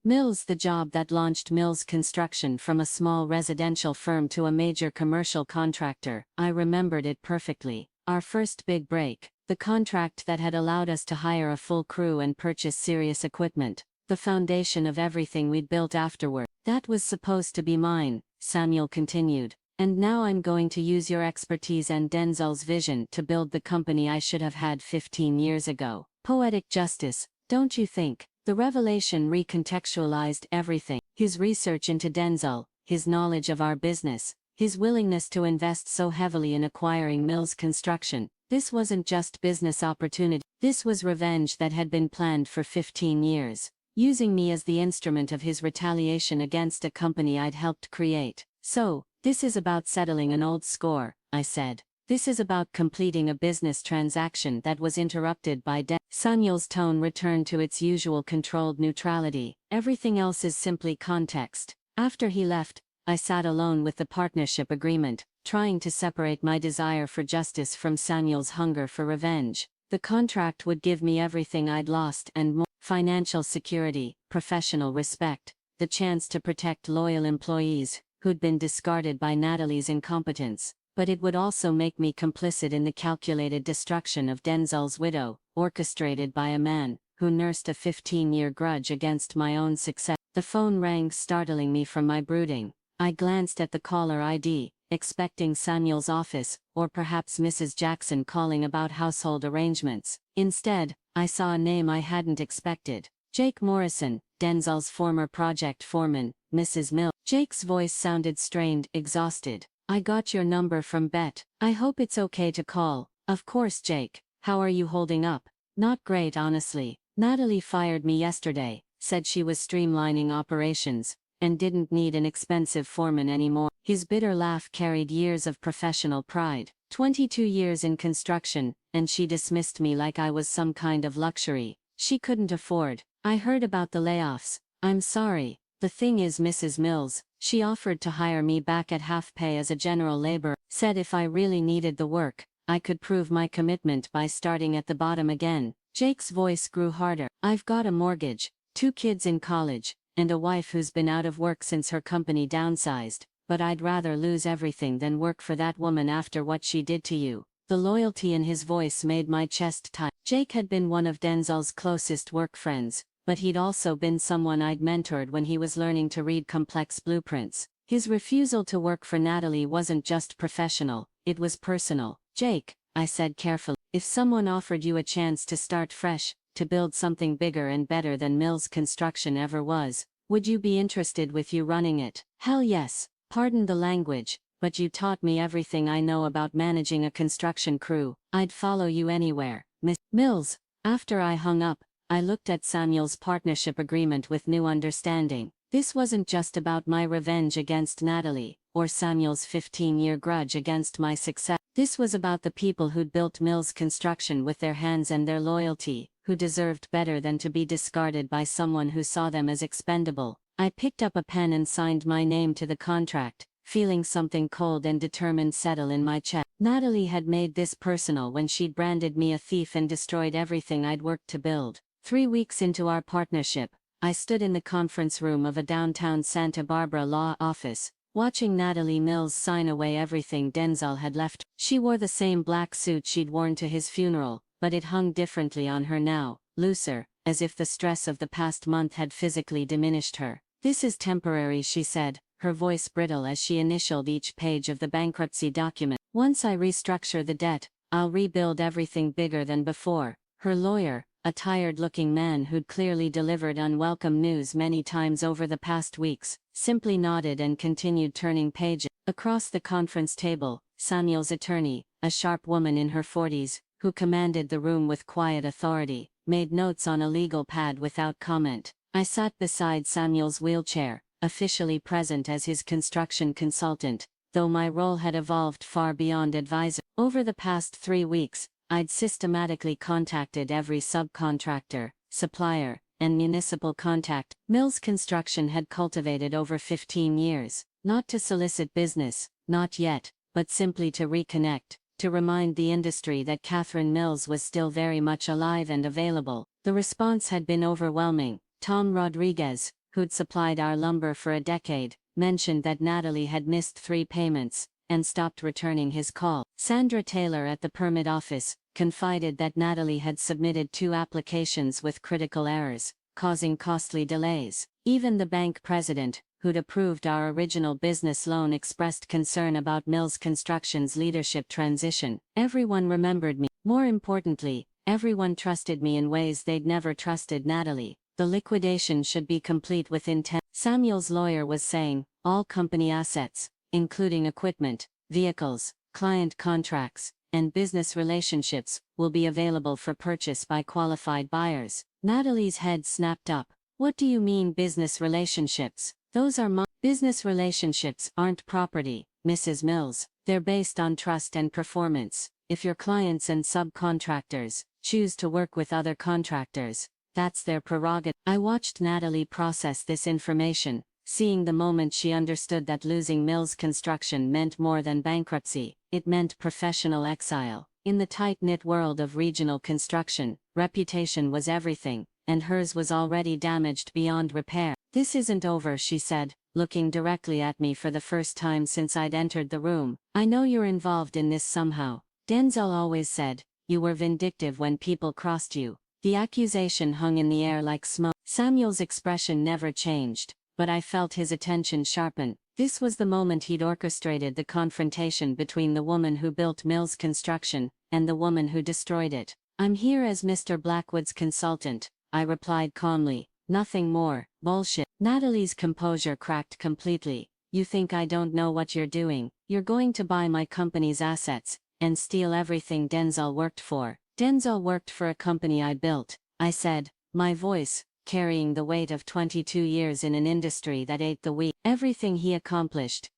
Mills, the job that launched Mills Construction from a small residential firm to a major commercial contractor. I remembered it perfectly. Our first big break, the contract that had allowed us to hire a full crew and purchase serious equipment, the foundation of everything we'd built afterward. That was supposed to be mine, Samuel continued. And now I'm going to use your expertise and Denzel's vision to build the company I should have had 15 years ago. Poetic justice, don't you think? The revelation recontextualized everything. His research into Denzel, his knowledge of our business, his willingness to invest so heavily in acquiring Mills Construction. This wasn't just business opportunity. This was revenge that had been planned for 15 years, using me as the instrument of his retaliation against a company I'd helped create. So, this is about settling an old score, I said. This is about completing a business transaction that was interrupted by death. Samuel's tone returned to its usual controlled neutrality. Everything else is simply context. After he left, I sat alone with the partnership agreement, trying to separate my desire for justice from Samuel's hunger for revenge. The contract would give me everything I'd lost and more: financial security, professional respect, the chance to protect loyal employees who'd been discarded by Natalie's incompetence. But it would also make me complicit in the calculated destruction of Denzel's widow, orchestrated by a man who nursed a 15-year grudge against my own success. The phone rang, startling me from my brooding. I glanced at the caller ID, expecting Samuel's office, or perhaps Mrs. Jackson calling about household arrangements. Instead, I saw a name I hadn't expected. Jake Morrison, Denzel's former project foreman, Mrs. Mills. Jake's voice sounded strained, exhausted. I got your number from Bet. I hope it's okay to call. Of course, Jake. How are you holding up? Not great, honestly. Natalie fired me yesterday, said she was streamlining operations, and didn't need an expensive foreman anymore. His bitter laugh carried years of professional pride. 22 years in construction, and she dismissed me like I was some kind of luxury she couldn't afford. I heard about the layoffs. I'm sorry. The thing is, Mrs. Mills, she offered to hire me back at half pay as a general laborer, said if I really needed the work, I could prove my commitment by starting at the bottom again. Jake's voice grew harder. I've got a mortgage, 2 kids in college, and a wife who's been out of work since her company downsized, but I'd rather lose everything than work for that woman after what she did to you. The loyalty in his voice made my chest tight. Jake had been one of Denzel's closest work friends, but he'd also been someone I'd mentored when he was learning to read complex blueprints. His refusal to work for Natalie wasn't just professional, it was personal. Jake, I said carefully, if someone offered you a chance to start fresh, to build something bigger and better than Mills Construction ever was, would you be interested with you running it? Hell yes. Pardon the language, but you taught me everything I know about managing a construction crew. I'd follow you anywhere, Miss Mills. After I hung up, I looked at Samuel's partnership agreement with new understanding. This wasn't just about my revenge against Natalie, or Samuel's 15-year grudge against my success. This was about the people who'd built Mills Construction with their hands and their loyalty, who deserved better than to be discarded by someone who saw them as expendable. I picked up a pen and signed my name to the contract, feeling something cold and determined settle in my chest. Natalie had made this personal when she'd branded me a thief and destroyed everything I'd worked to build. 3 weeks into our partnership, I stood in the conference room of a downtown Santa Barbara law office, watching Natalie Mills sign away everything Denzel had left. She wore the same black suit she'd worn to his funeral, but it hung differently on her now, looser, as if the stress of the past month had physically diminished her. This is temporary, she said, her voice brittle as she initialed each page of the bankruptcy document. Once I restructure the debt, I'll rebuild everything bigger than before. Her lawyer, a tired-looking man who'd clearly delivered unwelcome news many times over the past weeks, simply nodded and continued turning pages. Across the conference table, Samuel's attorney, a sharp woman in her 40s, who commanded the room with quiet authority, made notes on a legal pad without comment. I sat beside Samuel's wheelchair, officially present as his construction consultant, though my role had evolved far beyond advisor. Over the past 3 weeks, I'd systematically contacted every subcontractor, supplier, and municipal contact Mills Construction had cultivated over 15 years, not to solicit business, not yet, but simply to reconnect, to remind the industry that Catherine Mills was still very much alive and available. The response had been overwhelming. Tom Rodriguez, who'd supplied our lumber for a decade, mentioned that Natalie had missed 3 payments and stopped returning his call. Sandra Taylor at the permit office confided that Natalie had submitted 2 applications with critical errors, causing costly delays. Even the bank president, who'd approved our original business loan, expressed concern about Mills Construction's leadership transition. Everyone remembered me. More importantly, everyone trusted me in ways they'd never trusted Natalie. The liquidation should be complete within 10. Samuel's lawyer was saying, all company assets, including equipment, vehicles, client contracts, and business relationships, will be available for purchase by qualified buyers. Natalie's head snapped up. What do you mean business relationships? Those are my business relationships aren't property, Mrs. Mills. They're based on trust and performance. If your clients and subcontractors choose to work with other contractors, that's their prerogative. I watched Natalie process this information, seeing the moment she understood that losing Mills Construction meant more than bankruptcy. It meant professional exile. In the tight-knit world of regional construction, reputation was everything, and hers was already damaged beyond repair. This isn't over, she said, looking directly at me for the first time since I'd entered the room. I know you're involved in this somehow. Denzel always said, you were vindictive when people crossed you. The accusation hung in the air like smoke. Samuel's expression never changed, but I felt his attention sharpen. This was the moment he'd orchestrated the confrontation between the woman who built Mills Construction and the woman who destroyed it. I'm here as Mr. Blackwood's consultant, I replied calmly. Nothing more. Bullshit. Natalie's composure cracked completely. You think I don't know what you're doing? You're going to buy my company's assets and steal everything Denzel worked for. Denzel worked for a company I built, I said, my voice carrying the weight of 22 years in an industry that ate the wheat. Everything he accomplished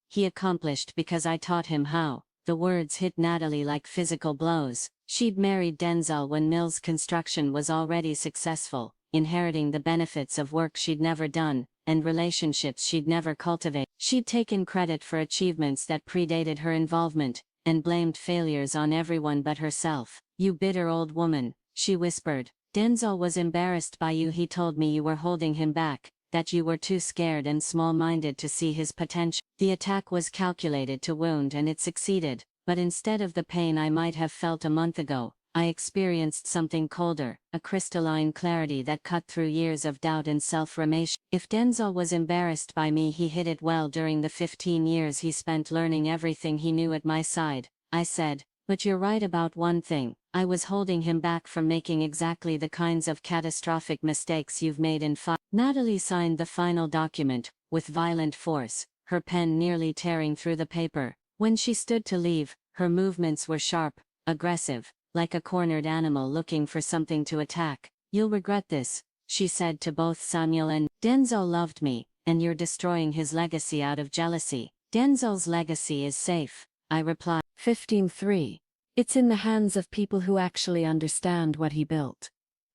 because I taught him how. The words hit Natalie like physical blows. She'd married Denzel when Mills Construction was already successful, inheriting the benefits of work she'd never done, and relationships she'd never cultivated. She'd taken credit for achievements that predated her involvement, and blamed failures on everyone but herself. You bitter old woman, she whispered. Denzel was embarrassed by you. He told me you were holding him back, that you were too scared and small-minded to see his potential. The attack was calculated to wound and it succeeded, but instead of the pain I might have felt a month ago, I experienced something colder, a crystalline clarity that cut through years of doubt and self-ramation. If Denzel was embarrassed by me, he hid it well during the 15 years he spent learning everything he knew at my side, I said. But you're right about one thing, I was holding him back from making exactly the kinds of catastrophic mistakes you've made in Natalie signed the final document, with violent force, her pen nearly tearing through the paper. When she stood to leave, her movements were sharp, aggressive, like a cornered animal looking for something to attack. You'll regret this, she said to both Samuel and Denzel loved me, and you're destroying his legacy out of jealousy. Denzel's legacy is safe, I replied. 15:3. It's in the hands of people who actually understand what he built.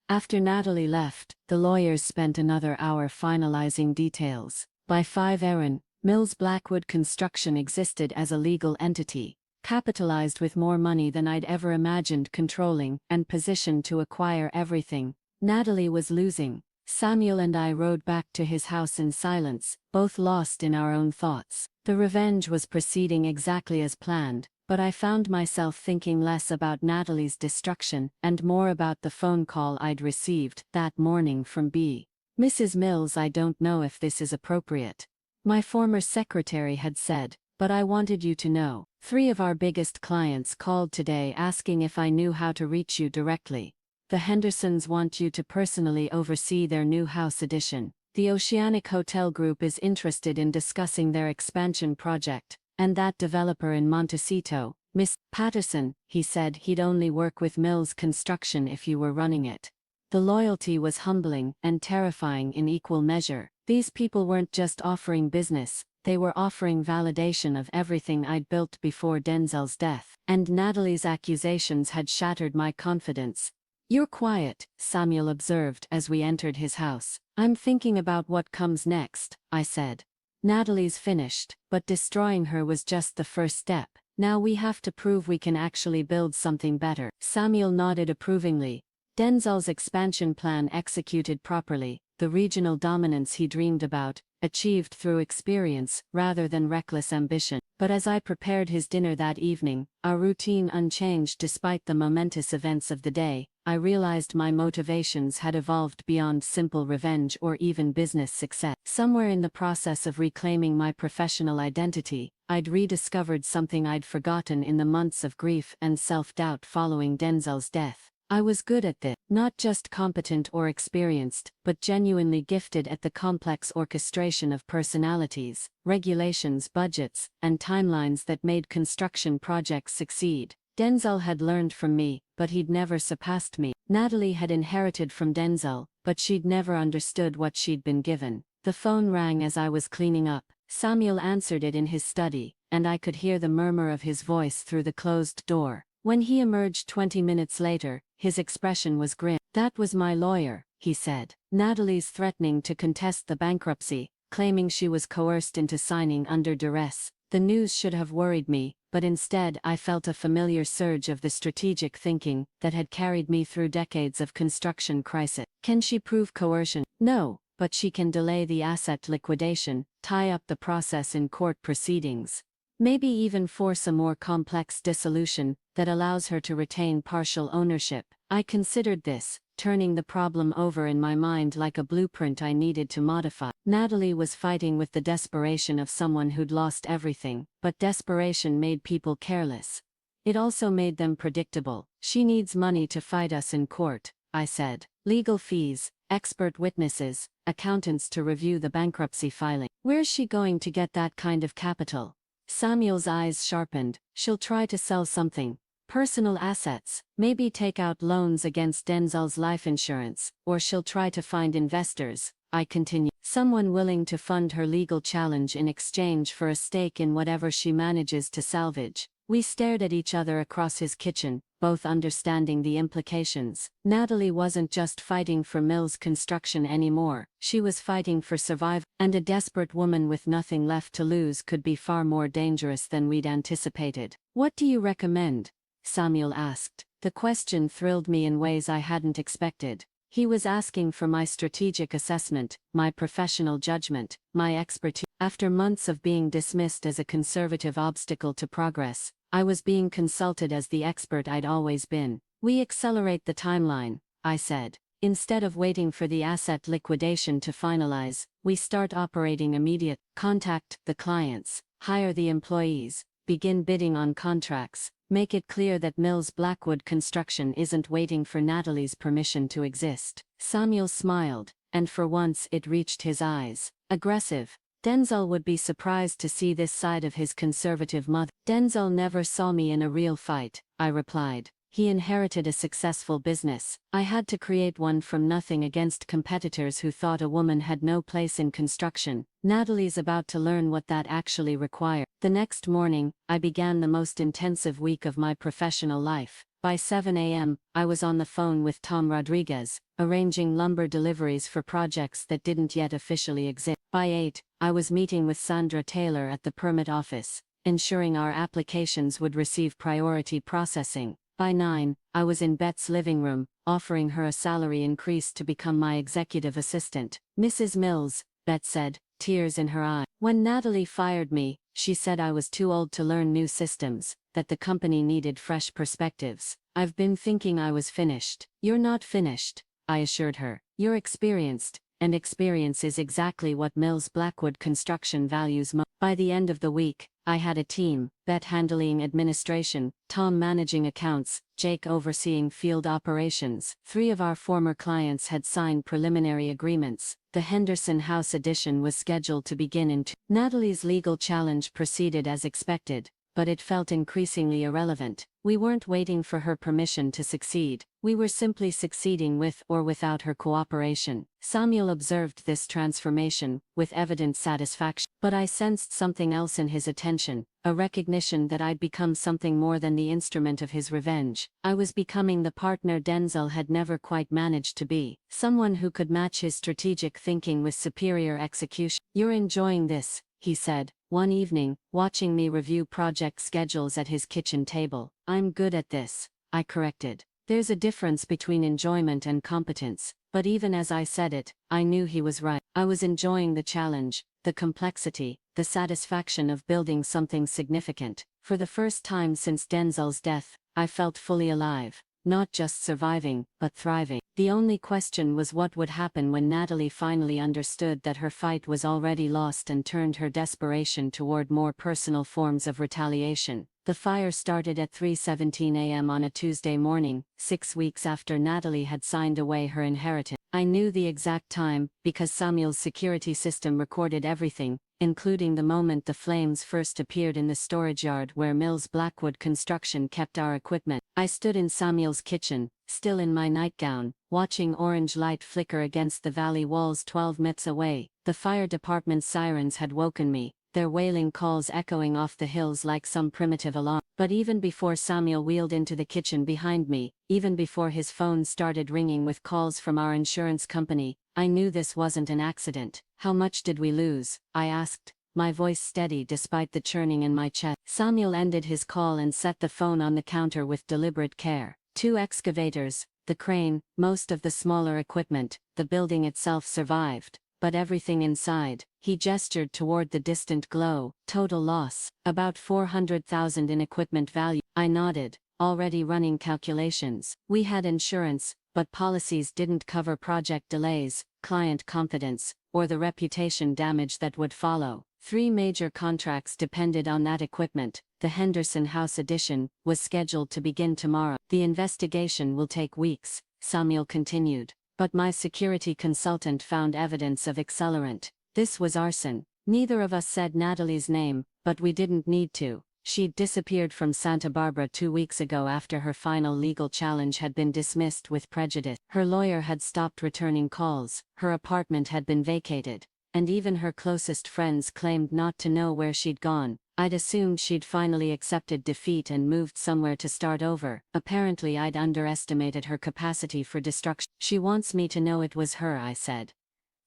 After Natalie left, the lawyers spent another hour finalizing details. By 5 a.m., Mills Blackwood Construction existed as a legal entity, capitalized with more money than I'd ever imagined controlling, and positioned to acquire everything. Natalie was losing. Samuel and I rode back to his house in silence, both lost in our own thoughts. The revenge was proceeding exactly as planned, but I found myself thinking less about Natalie's destruction and more about the phone call I'd received that morning from B. Mrs. Mills. I don't know if this is appropriate. My former secretary had said, but I wanted you to know. 3 of our biggest clients called today asking if I knew how to reach you directly. The Hendersons want you to personally oversee their new house addition. The Oceanic Hotel Group is interested in discussing their expansion project, and that developer in Montecito, Miss Patterson, he said he'd only work with Mills Construction if you were running it. The loyalty was humbling and terrifying in equal measure. These people weren't just offering business, they were offering validation of everything I'd built before Denzel's death. And Natalie's accusations had shattered my confidence. "You're quiet," Samuel observed as we entered his house. "I'm thinking about what comes next," I said. "Natalie's finished, but destroying her was just the first step. Now we have to prove we can actually build something better." Samuel nodded approvingly. Denzel's expansion plan executed properly, the regional dominance he dreamed about, achieved through experience rather than reckless ambition. But as I prepared his dinner that evening, our routine unchanged despite the momentous events of the day, I realized my motivations had evolved beyond simple revenge or even business success. Somewhere in the process of reclaiming my professional identity, I'd rediscovered something I'd forgotten in the months of grief and self-doubt following Denzel's death. I was good at this, not just competent or experienced, but genuinely gifted at the complex orchestration of personalities, regulations, budgets, and timelines that made construction projects succeed. Denzel had learned from me, but he'd never surpassed me. Natalie had inherited from Denzel, but she'd never understood what she'd been given. The phone rang as I was cleaning up. Samuel answered it in his study, and I could hear the murmur of his voice through the closed door. When he emerged 20 minutes later, his expression was grim. "That was my lawyer," he said. "Natalie's threatening to contest the bankruptcy, claiming she was coerced into signing under duress." The news should have worried me, but instead I felt a familiar surge of the strategic thinking that had carried me through decades of construction crisis. Can she prove coercion? No, but she can delay the asset liquidation, tie up the process in court proceedings. Maybe even force a more complex dissolution that allows her to retain partial ownership. I considered this, turning the problem over in my mind like a blueprint I needed to modify. Natalie was fighting with the desperation of someone who'd lost everything, but desperation made people careless. It also made them predictable. "She needs money to fight us in court," I said. "Legal fees, expert witnesses, accountants to review the bankruptcy filing. Where's she going to get that kind of capital?" Samuel's eyes sharpened. "She'll try to sell something. Personal assets, maybe take out loans against Denzel's life insurance, or she'll try to find investors," I continued. "Someone willing to fund her legal challenge in exchange for a stake in whatever she manages to salvage." We stared at each other across his kitchen, both understanding the implications. Natalie wasn't just fighting for Mills Construction anymore, she was fighting for survival, and a desperate woman with nothing left to lose could be far more dangerous than we'd anticipated. "What do you recommend?" Samuel asked. The question thrilled me in ways I hadn't expected. He was asking for my strategic assessment, my professional judgment, my expertise. After months of being dismissed as a conservative obstacle to progress, I was being consulted as the expert I'd always been. "We accelerate the timeline," I said. "Instead of waiting for the asset liquidation to finalize, we start operating immediate. Contact the clients, hire the employees, begin bidding on contracts, make it clear that Mills Blackwood Construction isn't waiting for Natalie's permission to exist." Samuel smiled, and for once it reached his eyes. "Aggressive. Denzel would be surprised to see this side of his conservative mother." "Denzel never saw me in a real fight," I replied. "He inherited a successful business. I had to create one from nothing against competitors who thought a woman had no place in construction. Natalie's about to learn what that actually required." The next morning, I began the most intensive week of my professional life. By 7 a.m., I was on the phone with Tom Rodriguez, arranging lumber deliveries for projects that didn't yet officially exist. By 8, I was meeting with Sandra Taylor at the permit office, ensuring our applications would receive priority processing. By 9, I was in Bet's living room, offering her a salary increase to become my executive assistant. "Mrs. Mills," Bet said, tears in her eyes. "When Natalie fired me, she said I was too old to learn new systems, that the company needed fresh perspectives. I've been thinking I was finished." "You're not finished," I assured her. "You're experienced, and experience is exactly what Mills Blackwood Construction values most." By the end of the week, I had a team, Bet handling administration, Tom managing accounts, Jake overseeing field operations. 3 of our former clients had signed preliminary agreements. The Henderson House addition was scheduled to begin in 2. Natalie's legal challenge proceeded as expected, but it felt increasingly irrelevant. We weren't waiting for her permission to succeed. We were simply succeeding with or without her cooperation. Samuel observed this transformation with evident satisfaction, but I sensed something else in his attention, a recognition that I'd become something more than the instrument of his revenge. I was becoming the partner Denzel had never quite managed to be, someone who could match his strategic thinking with superior execution. "You're enjoying this," he said, one evening, watching me review project schedules at his kitchen table. "I'm good at this," I corrected. There's a difference between enjoyment and competence, but even as I said it, I knew he was right. I was enjoying the challenge, the complexity, the satisfaction of building something significant. For the first time since Denzel's death, I felt fully alive, not just surviving, but thriving. The only question was what would happen when Natalie finally understood that her fight was already lost and turned her desperation toward more personal forms of retaliation. The fire started at 3:17 a.m. on a Tuesday morning, 6 weeks after Natalie had signed away her inheritance. I knew the exact time, because Samuel's security system recorded everything, including the moment the flames first appeared in the storage yard where Mills Blackwood Construction kept our equipment. I stood in Samuel's kitchen, still in my nightgown, watching orange light flicker against the valley walls 12 minutes away. The fire department's sirens had woken me, their wailing calls echoing off the hills like some primitive alarm. But even before Samuel wheeled into the kitchen behind me, even before his phone started ringing with calls from our insurance company, I knew this wasn't an accident. "How much did we lose?" I asked, my voice steady despite the churning in my chest. Samuel ended his call and set the phone on the counter with deliberate care. 2 excavators, the crane, most of the smaller equipment, the building itself survived, but everything inside. He gestured toward the distant glow. "Total loss, about 400,000 in equipment value." I nodded, already running calculations. We had insurance, but policies didn't cover project delays, client confidence, or the reputation damage that would follow. 3 major contracts depended on that equipment. The Henderson House addition was scheduled to begin tomorrow. "The investigation will take weeks," Samuel continued. But my security consultant found evidence of accelerant. This was arson. Neither of us said Natalie's name, but we didn't need to. She'd disappeared from Santa Barbara 2 weeks ago after her final legal challenge had been dismissed with prejudice. Her lawyer had stopped returning calls, her apartment had been vacated, and even her closest friends claimed not to know where she'd gone. I'd assumed she'd finally accepted defeat and moved somewhere to start over. Apparently I'd underestimated her capacity for destruction. "She wants me to know it was her," I said,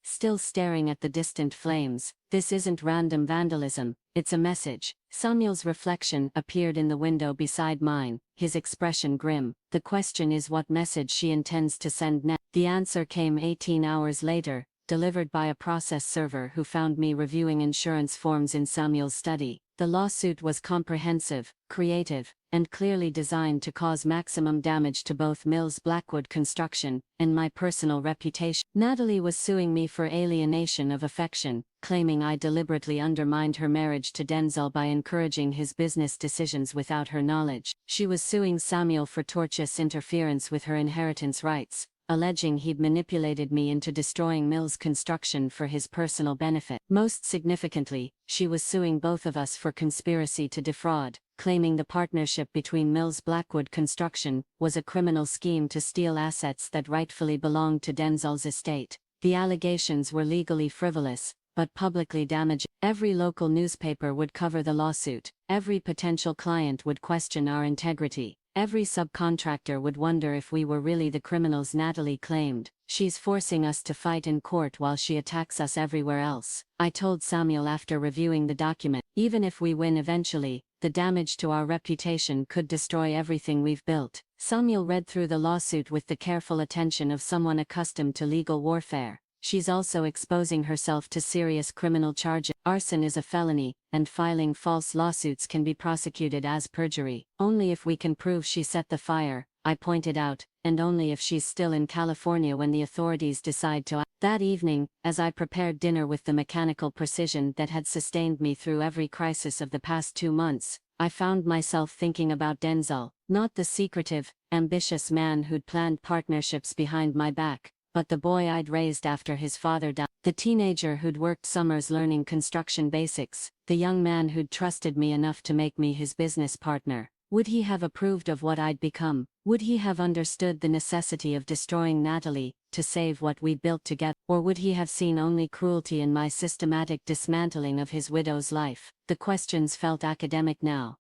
still staring at the distant flames. "This isn't random vandalism, it's a message." Samuel's reflection appeared in the window beside mine, his expression grim. "The question is what message she intends to send next." The answer came 18 hours later, delivered by a process server who found me reviewing insurance forms in Samuel's study. The lawsuit was comprehensive, creative, and clearly designed to cause maximum damage to both Mills Blackwood Construction and my personal reputation. Natalie was suing me for alienation of affection, claiming I deliberately undermined her marriage to Denzel by encouraging his business decisions without her knowledge. She was suing Samuel for tortious interference with her inheritance rights, alleging he'd manipulated me into destroying Mills Construction for his personal benefit. Most significantly, she was suing both of us for conspiracy to defraud, claiming the partnership between Mills Blackwood Construction was a criminal scheme to steal assets that rightfully belonged to Denzel's estate. The allegations were legally frivolous, but publicly damaging. Every local newspaper would cover the lawsuit. Every potential client would question our integrity. Every subcontractor would wonder if we were really the criminals Natalie claimed. "She's forcing us to fight in court while she attacks us everywhere else," I told Samuel after reviewing the document. "Even if we win eventually, the damage to our reputation could destroy everything we've built." Samuel read through the lawsuit with the careful attention of someone accustomed to legal warfare. "She's also exposing herself to serious criminal charges. Arson is a felony, and filing false lawsuits can be prosecuted as perjury. Only if we can prove she set the fire," I pointed out, "and only if she's still in California when the authorities decide to act." That evening, as I prepared dinner with the mechanical precision that had sustained me through every crisis of the past 2 months, I found myself thinking about Denzel, not the secretive, ambitious man who'd planned partnerships behind my back, but the boy I'd raised after his father died. The teenager who'd worked summers learning construction basics, the young man who'd trusted me enough to make me his business partner. Would he have approved of what I'd become? Would he have understood the necessity of destroying Natalie to save what we built together? Or would he have seen only cruelty in my systematic dismantling of his widow's life? The questions felt academic now.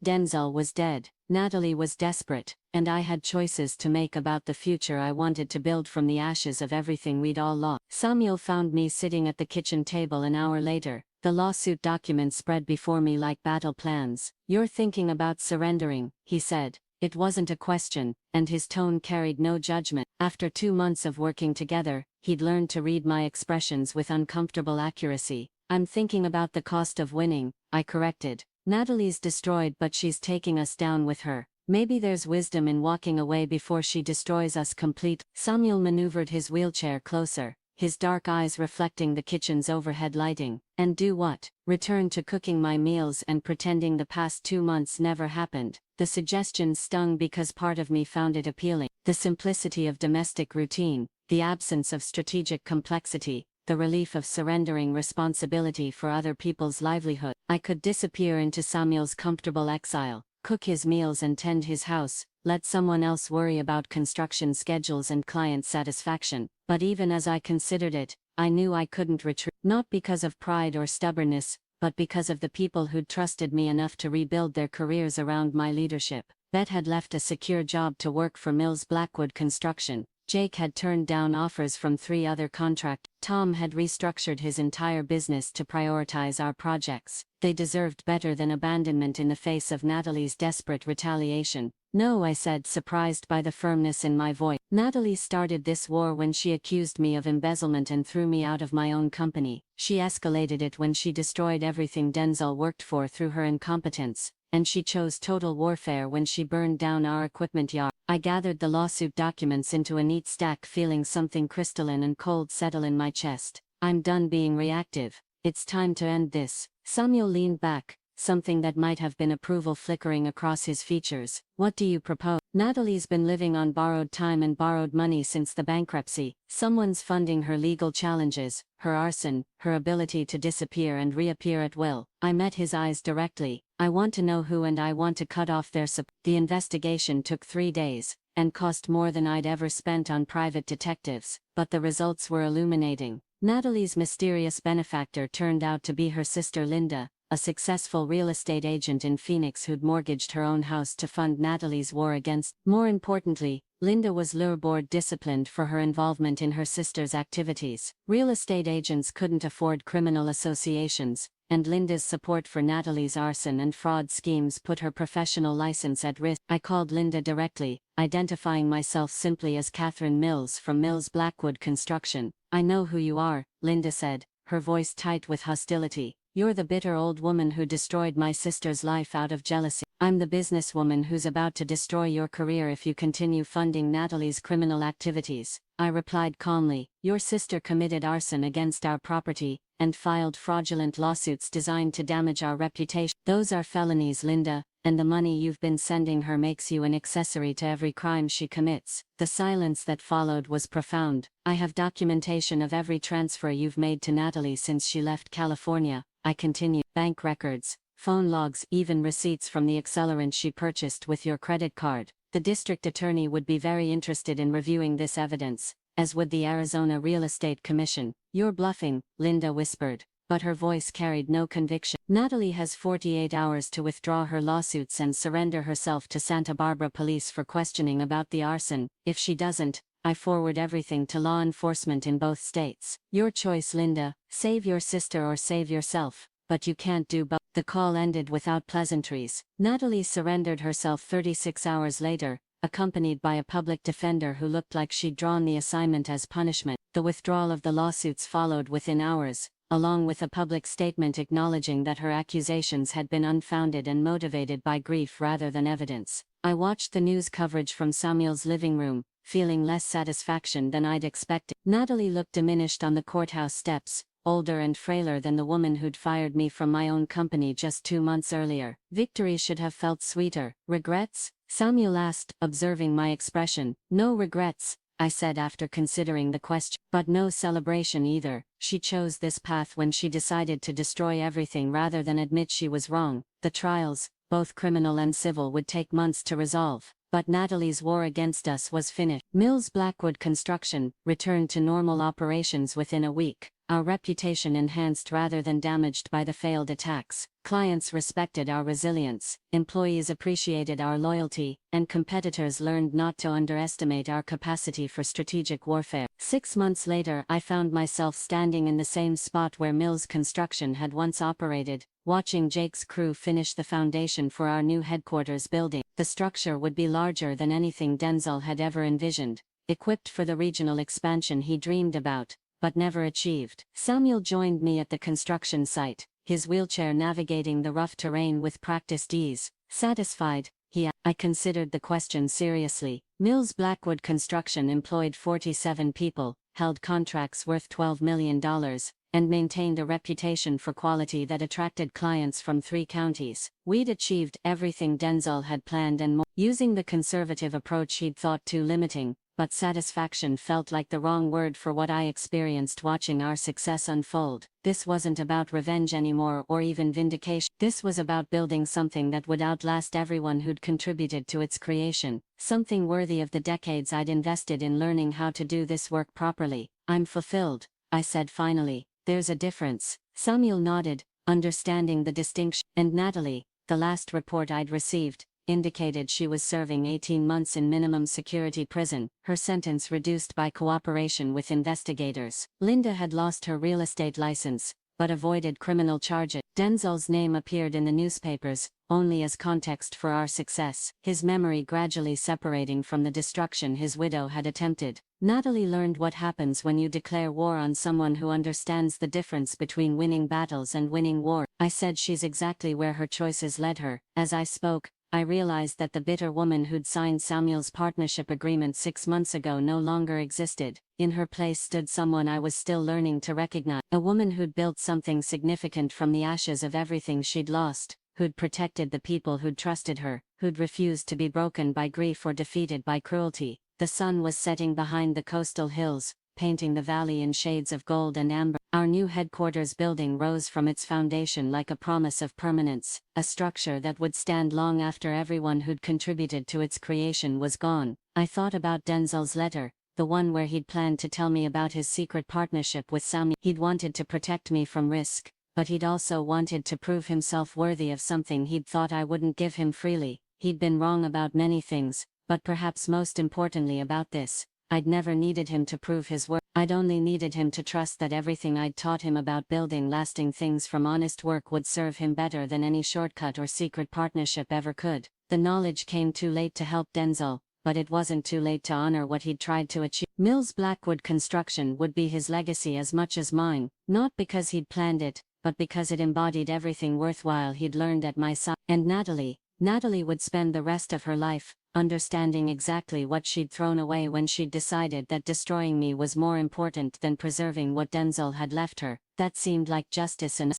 Denzel was dead, Natalie was desperate, and I had choices to make about the future I wanted to build from the ashes of everything we'd all lost. Samuel found me sitting at the kitchen table an hour later, the lawsuit documents spread before me like battle plans. "You're thinking about surrendering," he said. It wasn't a question, and his tone carried no judgment. After 2 months of working together, he'd learned to read my expressions with uncomfortable accuracy. "I'm thinking about the cost of winning," I corrected. "Natalie's destroyed, but she's taking us down with her. Maybe there's wisdom in walking away before she destroys us complete." Samuel maneuvered his wheelchair closer, his dark eyes reflecting the kitchen's overhead lighting. "And do what? Return to cooking my meals and pretending the past 2 months never happened?" The suggestion stung because part of me found it appealing. The simplicity of domestic routine, the absence of strategic complexity, the relief of surrendering responsibility for other people's livelihood. I could disappear into Samuel's comfortable exile, cook his meals and tend his house, let someone else worry about construction schedules and client satisfaction. But even as I considered it, I knew I couldn't retreat, not because of pride or stubbornness, but because of the people who'd trusted me enough to rebuild their careers around my leadership. Beth had left a secure job to work for Mills Blackwood Construction. Jake had turned down offers from 3 other contractors. Tom had restructured his entire business to prioritize our projects. They deserved better than abandonment in the face of Natalie's desperate retaliation. "No," I said, surprised by the firmness in my voice. "Natalie started this war when she accused me of embezzlement and threw me out of my own company. She escalated it when she destroyed everything Denzel worked for through her incompetence. And she chose total warfare when she burned down our equipment yard." I gathered the lawsuit documents into a neat stack, feeling something crystalline and cold settle in my chest. "I'm done being reactive. It's time to end this." Samuel leaned back, something that might have been approval flickering across his features. "What do you propose?" "Natalie's been living on borrowed time and borrowed money since the bankruptcy. Someone's funding her legal challenges, her arson, her ability to disappear and reappear at will." I met his eyes directly. "I want to know who, and I want to cut off their support." The investigation took 3 days, and cost more than I'd ever spent on private detectives, but the results were illuminating. Natalie's mysterious benefactor turned out to be her sister Linda, a successful real estate agent in Phoenix who'd mortgaged her own house to fund Natalie's war against. More importantly, Linda was Lure Board disciplined for her involvement in her sister's activities. Real estate agents couldn't afford criminal associations, and Linda's support for Natalie's arson and fraud schemes put her professional license at risk. I called Linda directly, identifying myself simply as Catherine Mills from Mills Blackwood Construction. "I know who you are," Linda said, her voice tight with hostility. "You're the bitter old woman who destroyed my sister's life out of jealousy. I'm the businesswoman who's about to destroy your career if you continue funding Natalie's criminal activities." I replied calmly, "Your sister committed arson against our property, and filed fraudulent lawsuits designed to damage our reputation. Those are felonies, Linda, and the money you've been sending her makes you an accessory to every crime she commits." The silence that followed was profound. "I have documentation of every transfer you've made to Natalie since she left California," I continued. "Bank records, phone logs, even receipts from the accelerant she purchased with your credit card. The district attorney would be very interested in reviewing this evidence, as would the Arizona Real Estate Commission." "You're bluffing," Linda whispered, but her voice carried no conviction. "Natalie has 48 hours to withdraw her lawsuits and surrender herself to Santa Barbara police for questioning about the arson. If she doesn't, I forward everything to law enforcement in both states." "Your choice, Linda. Save your sister or save yourself, but you can't do both." The call ended without pleasantries. Natalie surrendered herself 36 hours later, accompanied by a public defender who looked like she'd drawn the assignment as punishment. The withdrawal of the lawsuits followed within hours, along with a public statement acknowledging that her accusations had been unfounded and motivated by grief rather than evidence. I watched the news coverage from Samuel's living room, feeling less satisfaction than I'd expected. Natalie looked diminished on the courthouse steps, older and frailer than the woman who'd fired me from my own company just 2 months earlier. "Victory should have felt sweeter." "Regrets?" Samuel asked, observing my expression. "No regrets," I said after considering the question. But no celebration either. She chose this path when she decided to destroy everything rather than admit she was wrong. The trials, both criminal and civil, would take months to resolve. But Natalie's war against us was finished. Mills Blackwood Construction returned to normal operations within a week, our reputation enhanced rather than damaged by the failed attacks. Clients respected our resilience, employees appreciated our loyalty, and competitors learned not to underestimate our capacity for strategic warfare. 6 months later, I found myself standing in the same spot where Mills Construction had once operated, watching Jake's crew finish the foundation for our new headquarters building. The structure would be larger than anything Denzel had ever envisioned, equipped for the regional expansion he dreamed about, but never achieved. Samuel joined me at the construction site, his wheelchair navigating the rough terrain with practiced ease. Satisfied, I considered the question seriously. Mills Blackwood Construction employed 47 people, held contracts worth $12 million, and maintained a reputation for quality that attracted clients from 3 counties. We'd achieved everything Denzel had planned and more, using the conservative approach he'd thought too limiting, but satisfaction felt like the wrong word for what I experienced watching our success unfold. This wasn't about revenge anymore or even vindication. This was about building something that would outlast everyone who'd contributed to its creation, something worthy of the decades I'd invested in learning how to do this work properly. I'm fulfilled, I said finally. There's a difference. Samuel nodded, understanding the distinction. And Natalie, the last report I'd received, indicated she was serving 18 months in minimum security prison, her sentence reduced by cooperation with investigators. Linda had lost her real estate license, but avoided criminal charges. Denzel's name appeared in the newspapers, only as context for our success, his memory gradually separating from the destruction his widow had attempted. Natalie learned what happens when you declare war on someone who understands the difference between winning battles and winning war. I said she's exactly where her choices led her. As I spoke, I realized that the bitter woman who'd signed Samuel's partnership agreement 6 months ago no longer existed. In her place stood someone I was still learning to recognize. A woman who'd built something significant from the ashes of everything she'd lost, who'd protected the people who'd trusted her, who'd refused to be broken by grief or defeated by cruelty. The sun was setting behind the coastal hills, painting the valley in shades of gold and amber. Our new headquarters building rose from its foundation like a promise of permanence, a structure that would stand long after everyone who'd contributed to its creation was gone. I thought about Denzel's letter, the one where he'd planned to tell me about his secret partnership with Samuel. He'd wanted to protect me from risk, but he'd also wanted to prove himself worthy of something he'd thought I wouldn't give him freely. He'd been wrong about many things, but perhaps most importantly about this. I'd never needed him to prove his worth. I'd only needed him to trust that everything I'd taught him about building lasting things from honest work would serve him better than any shortcut or secret partnership ever could. The knowledge came too late to help Denzel, but it wasn't too late to honor what he'd tried to achieve. Mills Blackwood Construction would be his legacy as much as mine, not because he'd planned it, but because it embodied everything worthwhile he'd learned at my side. And Natalie would spend the rest of her life, understanding exactly what she'd thrown away when she'd decided that destroying me was more important than preserving what Denzel had left her. That seemed like justice and